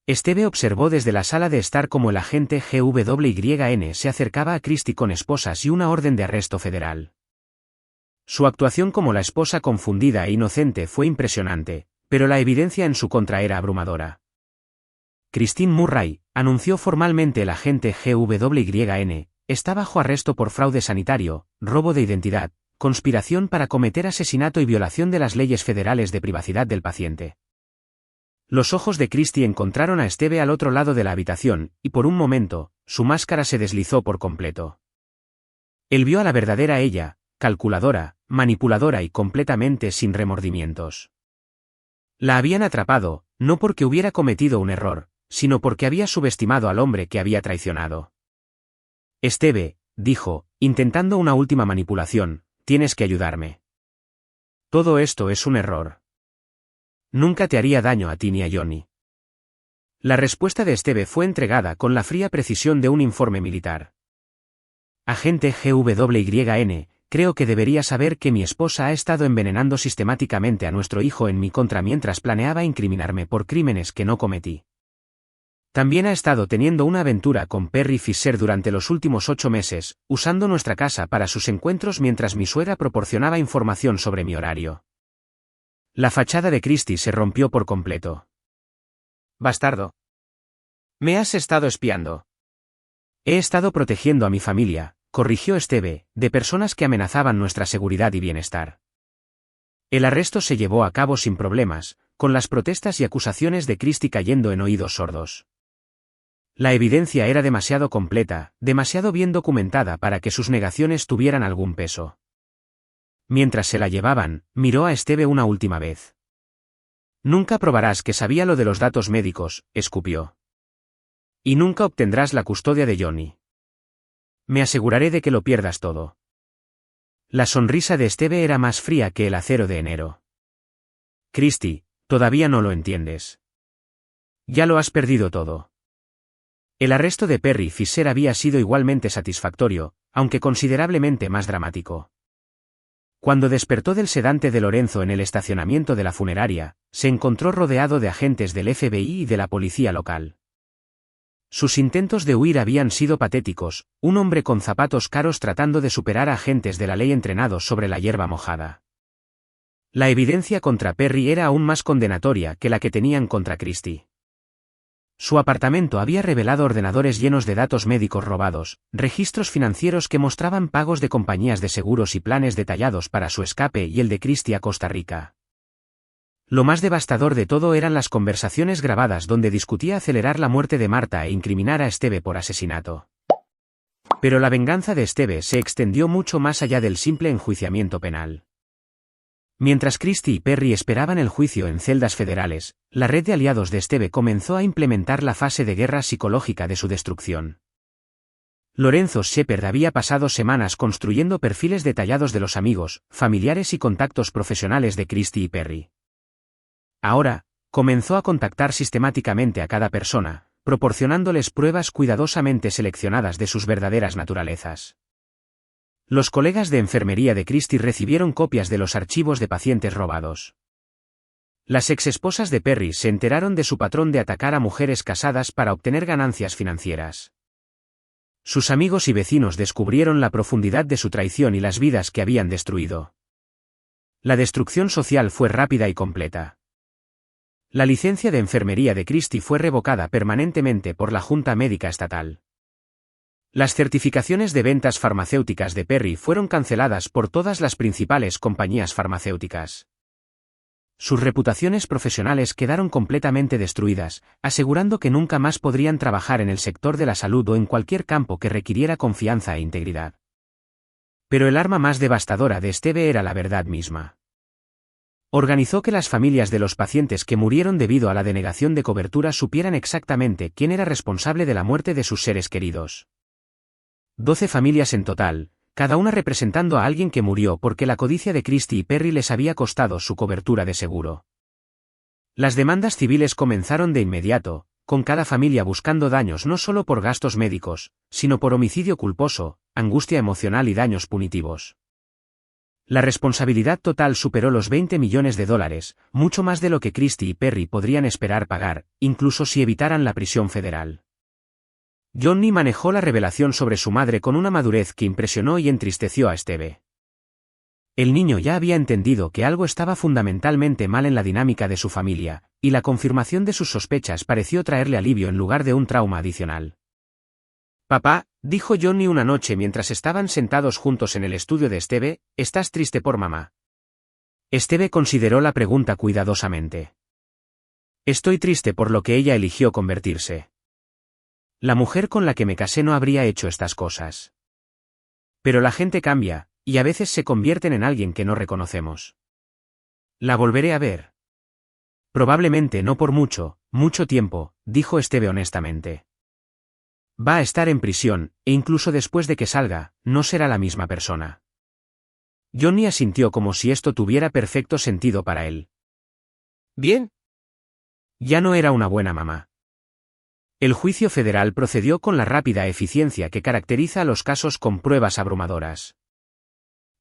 Esteve observó desde la sala de estar cómo el agente GWYN se acercaba a Christy con esposas y una orden de arresto federal. Su actuación como la esposa confundida e inocente fue impresionante, pero la evidencia en su contra era abrumadora. Christine Murray, anunció formalmente el agente GWYN, está bajo arresto por fraude sanitario, robo de identidad, conspiración para cometer asesinato y violación de las leyes federales de privacidad del paciente. Los ojos de Christy encontraron a Esteve al otro lado de la habitación, y por un momento, su máscara se deslizó por completo. Él vio a la verdadera ella, calculadora, manipuladora y completamente sin remordimientos. La habían atrapado, no porque hubiera cometido un error, sino porque había subestimado al hombre que había traicionado. Esteve, dijo, intentando una última manipulación, tienes que ayudarme. Todo esto es un error. Nunca te haría daño a ti ni a Johnny. La respuesta de Esteve fue entregada con la fría precisión de un informe militar. Agente GWYN, creo que debería saber que mi esposa ha estado envenenando sistemáticamente a nuestro hijo en mi contra mientras planeaba incriminarme por crímenes que no cometí. También ha estado teniendo una aventura con Perry Fisher durante los últimos 8 meses, usando nuestra casa para sus encuentros mientras mi suegra proporcionaba información sobre mi horario. La fachada de Christy se rompió por completo. Bastardo. Me has estado espiando. He estado protegiendo a mi familia, corrigió Esteve, de personas que amenazaban nuestra seguridad y bienestar. El arresto se llevó a cabo sin problemas, con las protestas y acusaciones de Christy cayendo en oídos sordos. La evidencia era demasiado completa, demasiado bien documentada para que sus negaciones tuvieran algún peso. Mientras se la llevaban, miró a Esteve una última vez. Nunca probarás que sabía lo de los datos médicos, escupió. Y nunca obtendrás la custodia de Johnny. Me aseguraré de que lo pierdas todo. La sonrisa de Esteve era más fría que el acero de enero. Christy, todavía no lo entiendes. Ya lo has perdido todo. El arresto de Perry Fisher había sido igualmente satisfactorio, aunque considerablemente más dramático. Cuando despertó del sedante de Lorenzo en el estacionamiento de la funeraria, se encontró rodeado de agentes del FBI y de la policía local. Sus intentos de huir habían sido patéticos, un hombre con zapatos caros tratando de superar a agentes de la ley entrenados sobre la hierba mojada. La evidencia contra Perry era aún más condenatoria que la que tenían contra Christy. Su apartamento había revelado ordenadores llenos de datos médicos robados, registros financieros que mostraban pagos de compañías de seguros y planes detallados para su escape y el de Christy a Costa Rica. Lo más devastador de todo eran las conversaciones grabadas donde discutía acelerar la muerte de Marta e incriminar a Esteve por asesinato. Pero la venganza de Esteve se extendió mucho más allá del simple enjuiciamiento penal. Mientras Christie y Perry esperaban el juicio en celdas federales, la red de aliados de Esteve comenzó a implementar la fase de guerra psicológica de su destrucción. Lorenzo Shepard había pasado semanas construyendo perfiles detallados de los amigos, familiares y contactos profesionales de Christie y Perry. Ahora, comenzó a contactar sistemáticamente a cada persona, proporcionándoles pruebas cuidadosamente seleccionadas de sus verdaderas naturalezas. Los colegas de enfermería de Christie recibieron copias de los archivos de pacientes robados. Las exesposas de Perry se enteraron de su patrón de atacar a mujeres casadas para obtener ganancias financieras. Sus amigos y vecinos descubrieron la profundidad de su traición y las vidas que habían destruido. La destrucción social fue rápida y completa. La licencia de enfermería de Christie fue revocada permanentemente por la Junta Médica Estatal. Las certificaciones de ventas farmacéuticas de Perry fueron canceladas por todas las principales compañías farmacéuticas. Sus reputaciones profesionales quedaron completamente destruidas, asegurando que nunca más podrían trabajar en el sector de la salud o en cualquier campo que requiriera confianza e integridad. Pero el arma más devastadora de Esteve era la verdad misma. Organizó que las familias de los pacientes que murieron debido a la denegación de cobertura supieran exactamente quién era responsable de la muerte de sus seres queridos. 12 familias en total, cada una representando a alguien que murió porque la codicia de Christie y Perry les había costado su cobertura de seguro. Las demandas civiles comenzaron de inmediato, con cada familia buscando daños no solo por gastos médicos, sino por homicidio culposo, angustia emocional y daños punitivos. La responsabilidad total superó los $20 millones, mucho más de lo que Christie y Perry podrían esperar pagar, incluso si evitaran la prisión federal. Johnny manejó la revelación sobre su madre con una madurez que impresionó y entristeció a Esteve. El niño ya había entendido que algo estaba fundamentalmente mal en la dinámica de su familia, y la confirmación de sus sospechas pareció traerle alivio en lugar de un trauma adicional. «Papá», dijo Johnny una noche mientras estaban sentados juntos en el estudio de Esteve, «¿estás triste por mamá?» Esteve consideró la pregunta cuidadosamente. «Estoy triste por lo que ella eligió convertirse. La mujer con la que me casé no habría hecho estas cosas. Pero la gente cambia, y a veces se convierten en alguien que no reconocemos. La volveré a ver. Probablemente no por mucho, mucho tiempo», dijo Esteve honestamente. «Va a estar en prisión, e incluso después de que salga, no será la misma persona». Johnny asintió como si esto tuviera perfecto sentido para él. «Bien». Ya no era una buena mamá. El juicio federal procedió con la rápida eficiencia que caracteriza a los casos con pruebas abrumadoras.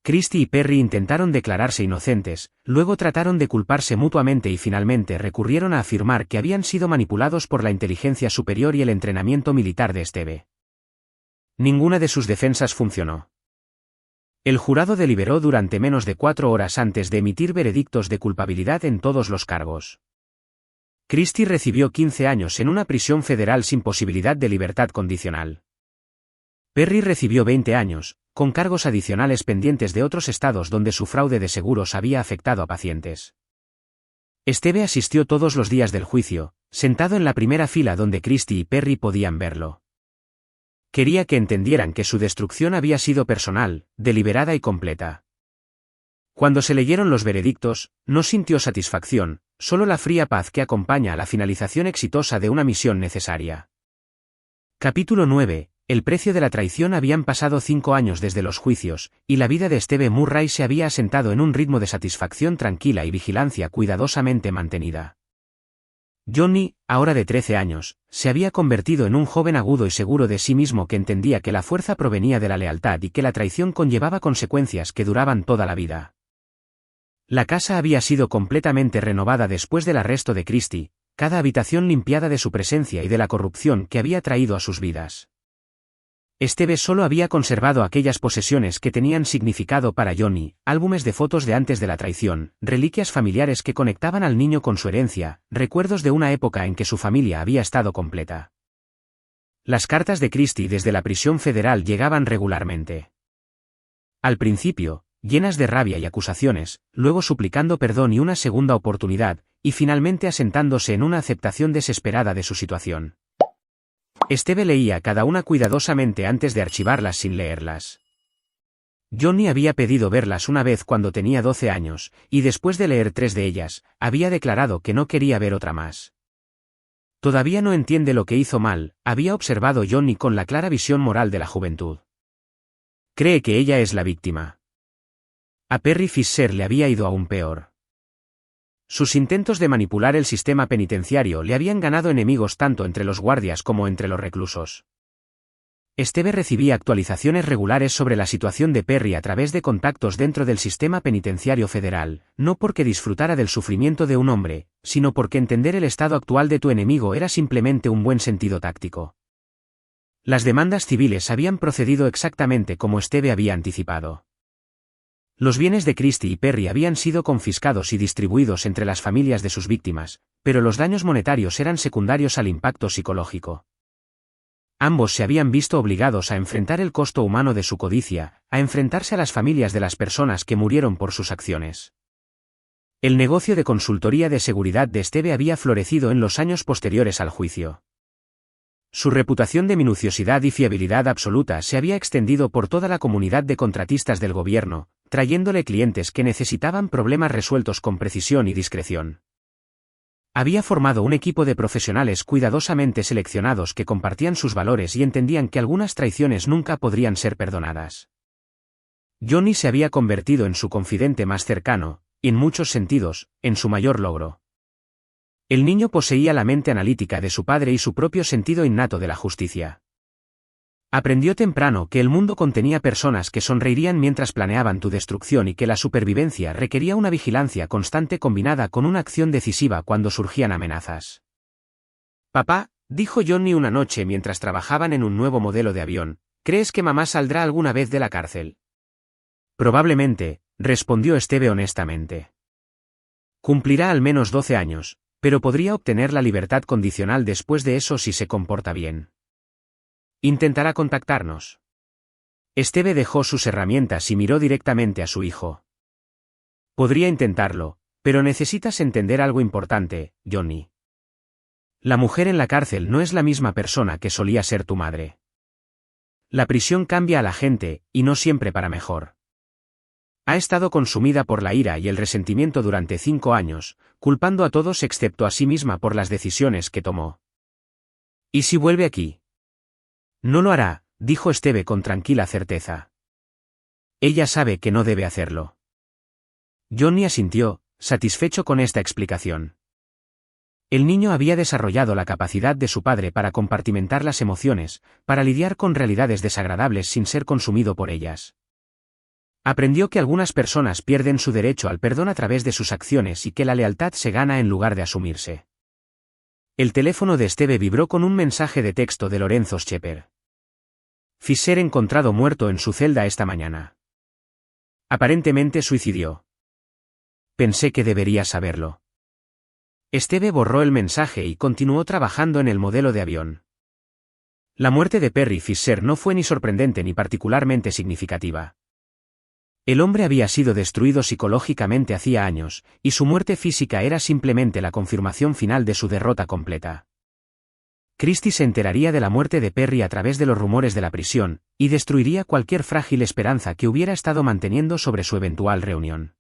Christie y Perry intentaron declararse inocentes, luego trataron de culparse mutuamente y finalmente recurrieron a afirmar que habían sido manipulados por la inteligencia superior y el entrenamiento militar de Esteve. Ninguna de sus defensas funcionó. El jurado deliberó durante menos de 4 horas antes de emitir veredictos de culpabilidad en todos los cargos. Christie recibió 15 años en una prisión federal sin posibilidad de libertad condicional. Perry recibió 20 años, con cargos adicionales pendientes de otros estados donde su fraude de seguros había afectado a pacientes. Esteve asistió todos los días del juicio, sentado en la primera fila donde Christie y Perry podían verlo. Quería que entendieran que su destrucción había sido personal, deliberada y completa. Cuando se leyeron los veredictos, no sintió satisfacción, solo la fría paz que acompaña a la finalización exitosa de una misión necesaria. Capítulo 9. El precio de la traición. Habían pasado 5 años desde los juicios, y la vida de Esteve Murray se había asentado en un ritmo de satisfacción tranquila y vigilancia cuidadosamente mantenida. Johnny, ahora de 13 años, se había convertido en un joven agudo y seguro de sí mismo que entendía que la fuerza provenía de la lealtad y que la traición conllevaba consecuencias que duraban toda la vida. La casa había sido completamente renovada después del arresto de Christie, cada habitación limpiada de su presencia y de la corrupción que había traído a sus vidas. Esteve solo había conservado aquellas posesiones que tenían significado para Johnny, álbumes de fotos de antes de la traición, reliquias familiares que conectaban al niño con su herencia, recuerdos de una época en que su familia había estado completa. Las cartas de Christie desde la prisión federal llegaban regularmente. Al principio, llenas de rabia y acusaciones, luego suplicando perdón y una segunda oportunidad, y finalmente asentándose en una aceptación desesperada de su situación. Esteve leía cada una cuidadosamente antes de archivarlas sin leerlas. Johnny había pedido verlas una vez cuando tenía 12 años, y después de leer 3 de ellas, había declarado que no quería ver otra más. Todavía no entiende lo que hizo mal, había observado Johnny con la clara visión moral de la juventud. Cree que ella es la víctima. A Perry Fisher le había ido aún peor. Sus intentos de manipular el sistema penitenciario le habían ganado enemigos tanto entre los guardias como entre los reclusos. Esteve recibía actualizaciones regulares sobre la situación de Perry a través de contactos dentro del sistema penitenciario federal, no porque disfrutara del sufrimiento de un hombre, sino porque entender el estado actual de tu enemigo era simplemente un buen sentido táctico. Las demandas civiles habían procedido exactamente como Esteve había anticipado. Los bienes de Christie y Perry habían sido confiscados y distribuidos entre las familias de sus víctimas, pero los daños monetarios eran secundarios al impacto psicológico. Ambos se habían visto obligados a enfrentar el costo humano de su codicia, a enfrentarse a las familias de las personas que murieron por sus acciones. El negocio de consultoría de seguridad de Esteve había florecido en los años posteriores al juicio. Su reputación de minuciosidad y fiabilidad absoluta se había extendido por toda la comunidad de contratistas del gobierno, trayéndole clientes que necesitaban problemas resueltos con precisión y discreción. Había formado un equipo de profesionales cuidadosamente seleccionados que compartían sus valores y entendían que algunas traiciones nunca podrían ser perdonadas. Johnny se había convertido en su confidente más cercano, y en muchos sentidos, en su mayor logro. El niño poseía la mente analítica de su padre y su propio sentido innato de la justicia. Aprendió temprano que el mundo contenía personas que sonreirían mientras planeaban tu destrucción y que la supervivencia requería una vigilancia constante combinada con una acción decisiva cuando surgían amenazas. Papá, dijo Johnny una noche mientras trabajaban en un nuevo modelo de avión, ¿crees que mamá saldrá alguna vez de la cárcel? Probablemente, respondió Esteve honestamente. Cumplirá al menos 12 años, pero podría obtener la libertad condicional después de eso si se comporta bien. Intentará contactarnos. Esteve dejó sus herramientas y miró directamente a su hijo. Podría intentarlo, pero necesitas entender algo importante, Johnny. La mujer en la cárcel no es la misma persona que solía ser tu madre. La prisión cambia a la gente, y no siempre para mejor. Ha estado consumida por la ira y el resentimiento durante 5 años, culpando a todos excepto a sí misma por las decisiones que tomó. ¿Y si vuelve aquí? No lo hará, dijo Esteve con tranquila certeza. Ella sabe que no debe hacerlo. Johnny asintió, satisfecho con esta explicación. El niño había desarrollado la capacidad de su padre para compartimentar las emociones, para lidiar con realidades desagradables sin ser consumido por ellas. Aprendió que algunas personas pierden su derecho al perdón a través de sus acciones y que la lealtad se gana en lugar de asumirse. El teléfono de Esteve vibró con un mensaje de texto de Lorenzo Schepper. Fisher encontrado muerto en su celda esta mañana. Aparentemente suicidió. Pensé que debería saberlo. Esteve borró el mensaje y continuó trabajando en el modelo de avión. La muerte de Perry Fisher no fue ni sorprendente ni particularmente significativa. El hombre había sido destruido psicológicamente hacía años, y su muerte física era simplemente la confirmación final de su derrota completa. Christie se enteraría de la muerte de Perry a través de los rumores de la prisión, y destruiría cualquier frágil esperanza que hubiera estado manteniendo sobre su eventual reunión.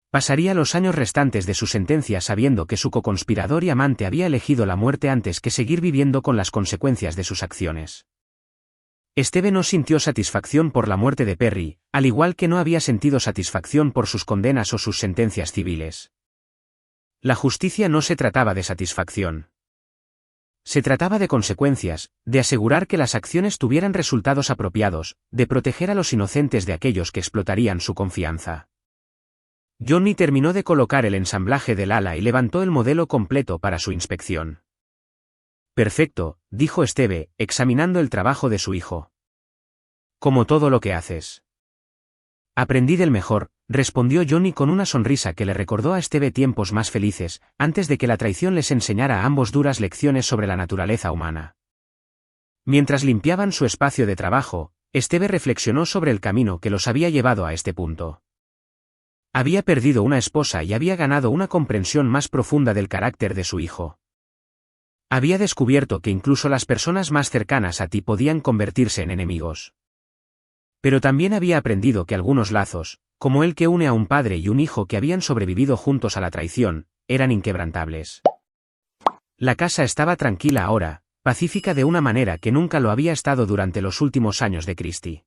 Pasaría los años restantes de su sentencia sabiendo que su coconspirador y amante había elegido la muerte antes que seguir viviendo con las consecuencias de sus acciones. Esteve no sintió satisfacción por la muerte de Perry, al igual que no había sentido satisfacción por sus condenas o sus sentencias civiles. La justicia no se trataba de satisfacción. Se trataba de consecuencias, de asegurar que las acciones tuvieran resultados apropiados, de proteger a los inocentes de aquellos que explotarían su confianza. Johnny terminó de colocar el ensamblaje del ala y levantó el modelo completo para su inspección. Perfecto, dijo Esteve, examinando el trabajo de su hijo. Como todo lo que haces. Aprendí del mejor, respondió Johnny con una sonrisa que le recordó a Esteve tiempos más felices, antes de que la traición les enseñara a ambos duras lecciones sobre la naturaleza humana. Mientras limpiaban su espacio de trabajo, Esteve reflexionó sobre el camino que los había llevado a este punto. Había perdido una esposa y había ganado una comprensión más profunda del carácter de su hijo. Había descubierto que incluso las personas más cercanas a ti podían convertirse en enemigos. Pero también había aprendido que algunos lazos, como el que une a un padre y un hijo que habían sobrevivido juntos a la traición, eran inquebrantables. La casa estaba tranquila ahora, pacífica de una manera que nunca lo había estado durante los últimos años de Christie.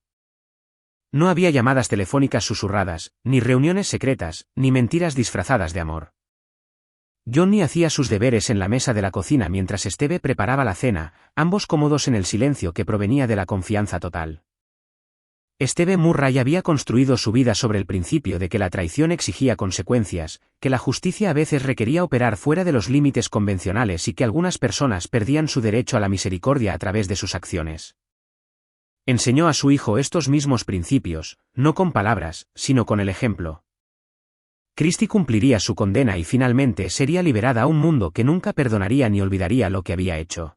No había llamadas telefónicas susurradas, ni reuniones secretas, ni mentiras disfrazadas de amor. Johnny hacía sus deberes en la mesa de la cocina mientras Esteve preparaba la cena, ambos cómodos en el silencio que provenía de la confianza total. Esteve Murray había construido su vida sobre el principio de que la traición exigía consecuencias, que la justicia a veces requería operar fuera de los límites convencionales y que algunas personas perdían su derecho a la misericordia a través de sus acciones. Enseñó a su hijo estos mismos principios, no con palabras, sino con el ejemplo. Christie cumpliría su condena y finalmente sería liberada a un mundo que nunca perdonaría ni olvidaría lo que había hecho.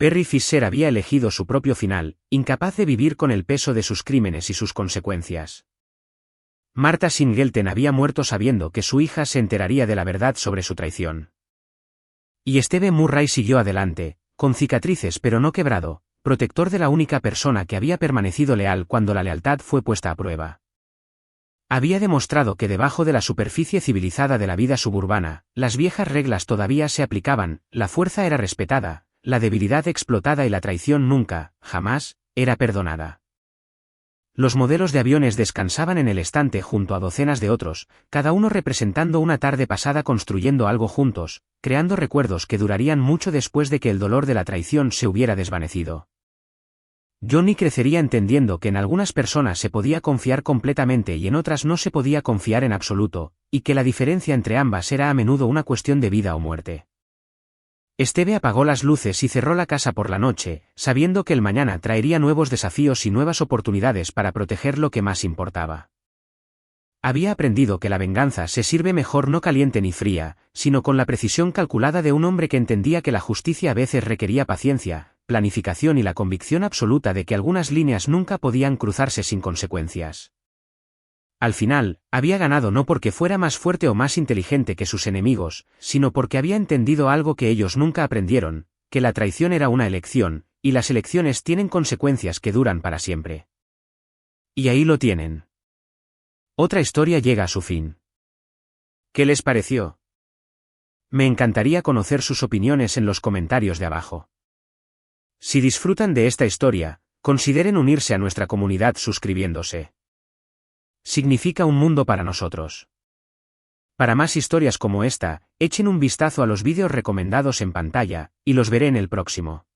Perry Fisher había elegido su propio final, incapaz de vivir con el peso de sus crímenes y sus consecuencias. Martha Singleton había muerto sabiendo que su hija se enteraría de la verdad sobre su traición. Y Esteve Murray siguió adelante, con cicatrices pero no quebrado, protector de la única persona que había permanecido leal cuando la lealtad fue puesta a prueba. Había demostrado que debajo de la superficie civilizada de la vida suburbana, las viejas reglas todavía se aplicaban, la fuerza era respetada, la debilidad explotada y la traición nunca, jamás, era perdonada. Los modelos de aviones descansaban en el estante junto a docenas de otros, cada uno representando una tarde pasada construyendo algo juntos, creando recuerdos que durarían mucho después de que el dolor de la traición se hubiera desvanecido. Johnny crecería entendiendo que en algunas personas se podía confiar completamente y en otras no se podía confiar en absoluto, y que la diferencia entre ambas era a menudo una cuestión de vida o muerte. Esteve apagó las luces y cerró la casa por la noche, sabiendo que el mañana traería nuevos desafíos y nuevas oportunidades para proteger lo que más importaba. Había aprendido que la venganza se sirve mejor no caliente ni fría, sino con la precisión calculada de un hombre que entendía que la justicia a veces requería paciencia, planificación y la convicción absoluta de que algunas líneas nunca podían cruzarse sin consecuencias. Al final, había ganado no porque fuera más fuerte o más inteligente que sus enemigos, sino porque había entendido algo que ellos nunca aprendieron, que la traición era una elección, y las elecciones tienen consecuencias que duran para siempre. Y ahí lo tienen. Otra historia llega a su fin. ¿Qué les pareció? Me encantaría conocer sus opiniones en los comentarios de abajo. Si disfrutan de esta historia, consideren unirse a nuestra comunidad suscribiéndose. Significa un mundo para nosotros. Para más historias como esta, echen un vistazo a los vídeos recomendados en pantalla, y los veré en el próximo.